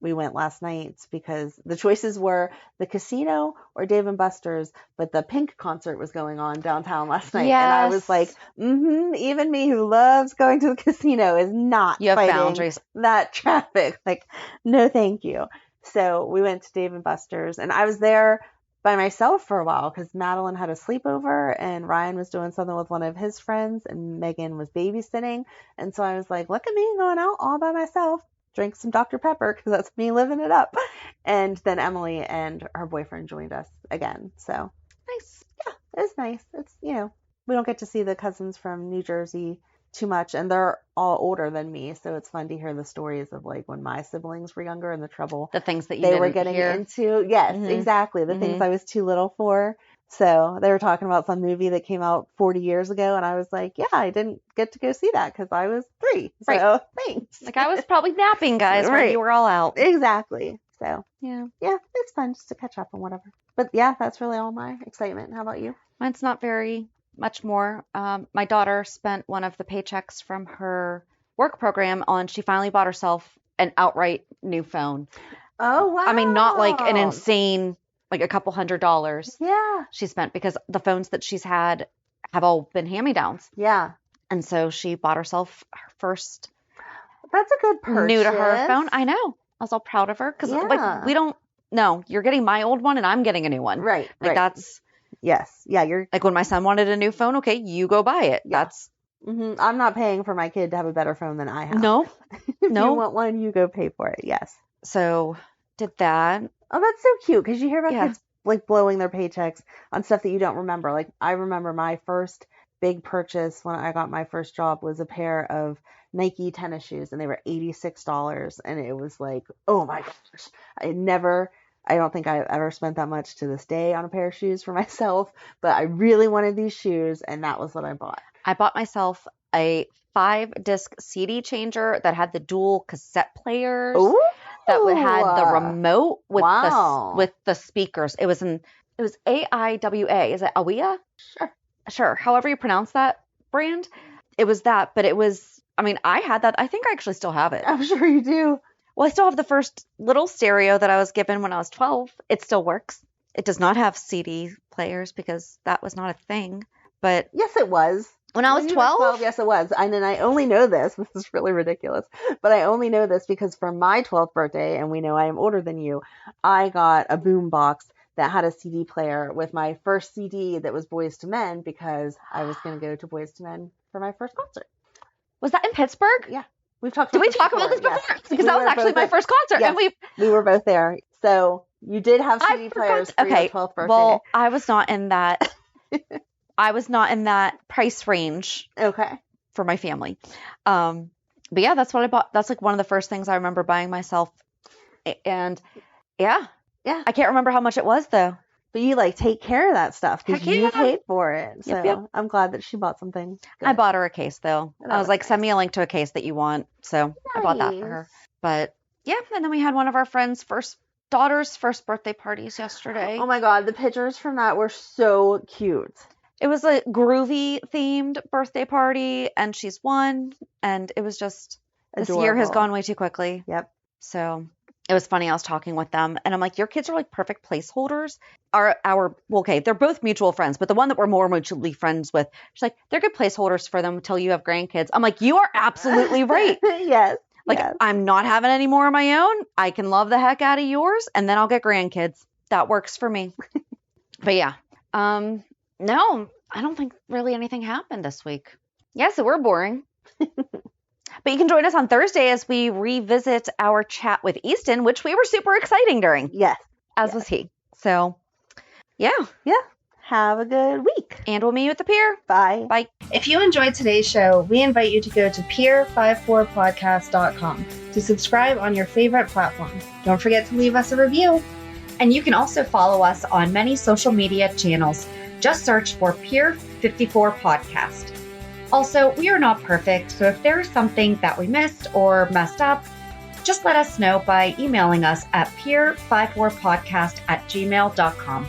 we went last night because the choices were the casino or Dave & Buster's, but the Pink concert was going on downtown last night. And I was like, even me who loves going to the casino is not You have fighting boundaries. that traffic. Like, no, thank you. So we went to Dave & Buster's, and I was there by myself for a while because Madeline had a sleepover and Ryan was doing something with one of his friends and Megan was babysitting. And so I was like, look at me going out all by myself, drink some Dr. Pepper because that's me living it up. And then Emily and her boyfriend joined us again. So Nice. yeah, it's nice. It's, we don't get to see the cousins from New Jersey too much, and they're all older than me, so it's fun to hear the stories of like when my siblings were younger and the trouble The things that you they were didn't getting hear. into. Yes, Mhm. exactly. The things I was too little for. So they were talking about some movie that came out 40 years ago, and I was like, yeah, I didn't get to go see that because I was 3. So Right. thanks. Like I was probably napping, guys, when Right. you were all out. Exactly. So Yeah. yeah, it's fun just to catch up on whatever. But yeah, that's really all my excitement. How about you? Mine's not very much more. My daughter spent one of the paychecks from her work program on, she finally bought herself an outright new phone. Oh, wow. I mean, not like an insane, like a couple $100 Yeah. she spent, because the phones that she's had have all been hand-me-downs. Yeah. And so she bought herself her first That's a good purchase. new to her phone. I know. I was all proud of her because Yeah. like we don't know. You're getting my old one and I'm getting a new one. Right. Like right. that's Yes. Yeah. You're. like when my son wanted a new phone. Okay, you go buy it. Yeah. That's I'm not paying for my kid to have a better phone than I have. no. If no. you want one, you go pay for it. Yes. So did that. Oh, that's so cute because you hear about Yeah. kids like blowing their paychecks on stuff that you don't remember. Like I remember my first big purchase when I got my first job was a pair of Nike tennis shoes, and they were $86, and it was like, oh my gosh, I don't think I've ever spent that much to this day on a pair of shoes for myself, but I really wanted these shoes, and that was what I bought. I bought myself a 5-disc CD changer that had the dual cassette players. Ooh, That had the remote with Wow. the speakers. It was AIWA. Is it AWIA? Sure. However you pronounce that brand. It was that, but it was, I mean, I had that. I think I actually still have it. I'm sure you do. Well, I still have the first little stereo that I was given when I was 12. It still works. It does not have CD players because that was not a thing. But Yes, it was. when I was When you were 12, yes, it was. And then I only know this. This is really ridiculous. But I only know this because for my 12th birthday, and we know I am older than you, I got a boom box that had a CD player with my first CD that was Boyz II Men because I was going to go to Boyz II Men for my first concert. was that in Pittsburgh? Yeah. We've talked Did about we talk about this before? Yes. Because We that was were actually both my there. first concert. Yes. And We were both there. So you did have CD players for your 12th birthday. Well, I was not in that. I was not in that price range Okay. for my family. But yeah, that's what I bought. That's like one of the first things I remember buying myself. And yeah. Yeah. I can't remember how much it was though. But you like take care of that stuff because Heck you yeah. paid for it. So Yep. I'm glad that she bought something. Good. I bought her a case though. That I was was like, nice. send me a link to a case that you want. So I bought that for her. But yeah, and then we had one of our friends' daughter's first birthday parties yesterday. Oh my God, the pictures from that were so cute. It was a groovy themed birthday party, and she's 1, and it was just, this year has Adorable. gone way too quickly. Yep. So it was funny. I was talking with them, and I'm like, your kids are like perfect placeholders. Well, okay, they're both mutual friends, but the one that we're more mutually friends with, she's like, they're good placeholders for them until you have grandkids. I'm like, you are absolutely right. Yes. Like, yes. I'm not having any more of my own. I can love the heck out of yours, and then I'll get grandkids. That works for me. But yeah, no, I don't think really anything happened this week. Yeah, so we're boring. But you can join us on Thursday as we revisit our chat with Easton, which we were super exciting during, Yes. as was he. So, yeah. Have a good week. And we'll meet you at the pier. Bye. Bye. If you enjoyed today's show, we invite you to go to peer54podcast.com to subscribe on your favorite platform. Don't forget to leave us a review. And you can also follow us on many social media channels. Just search for Peer 54 Podcast. Also, we are not perfect, so if there is something that we missed or messed up, just let us know by emailing us at peer54podcast@gmail.com.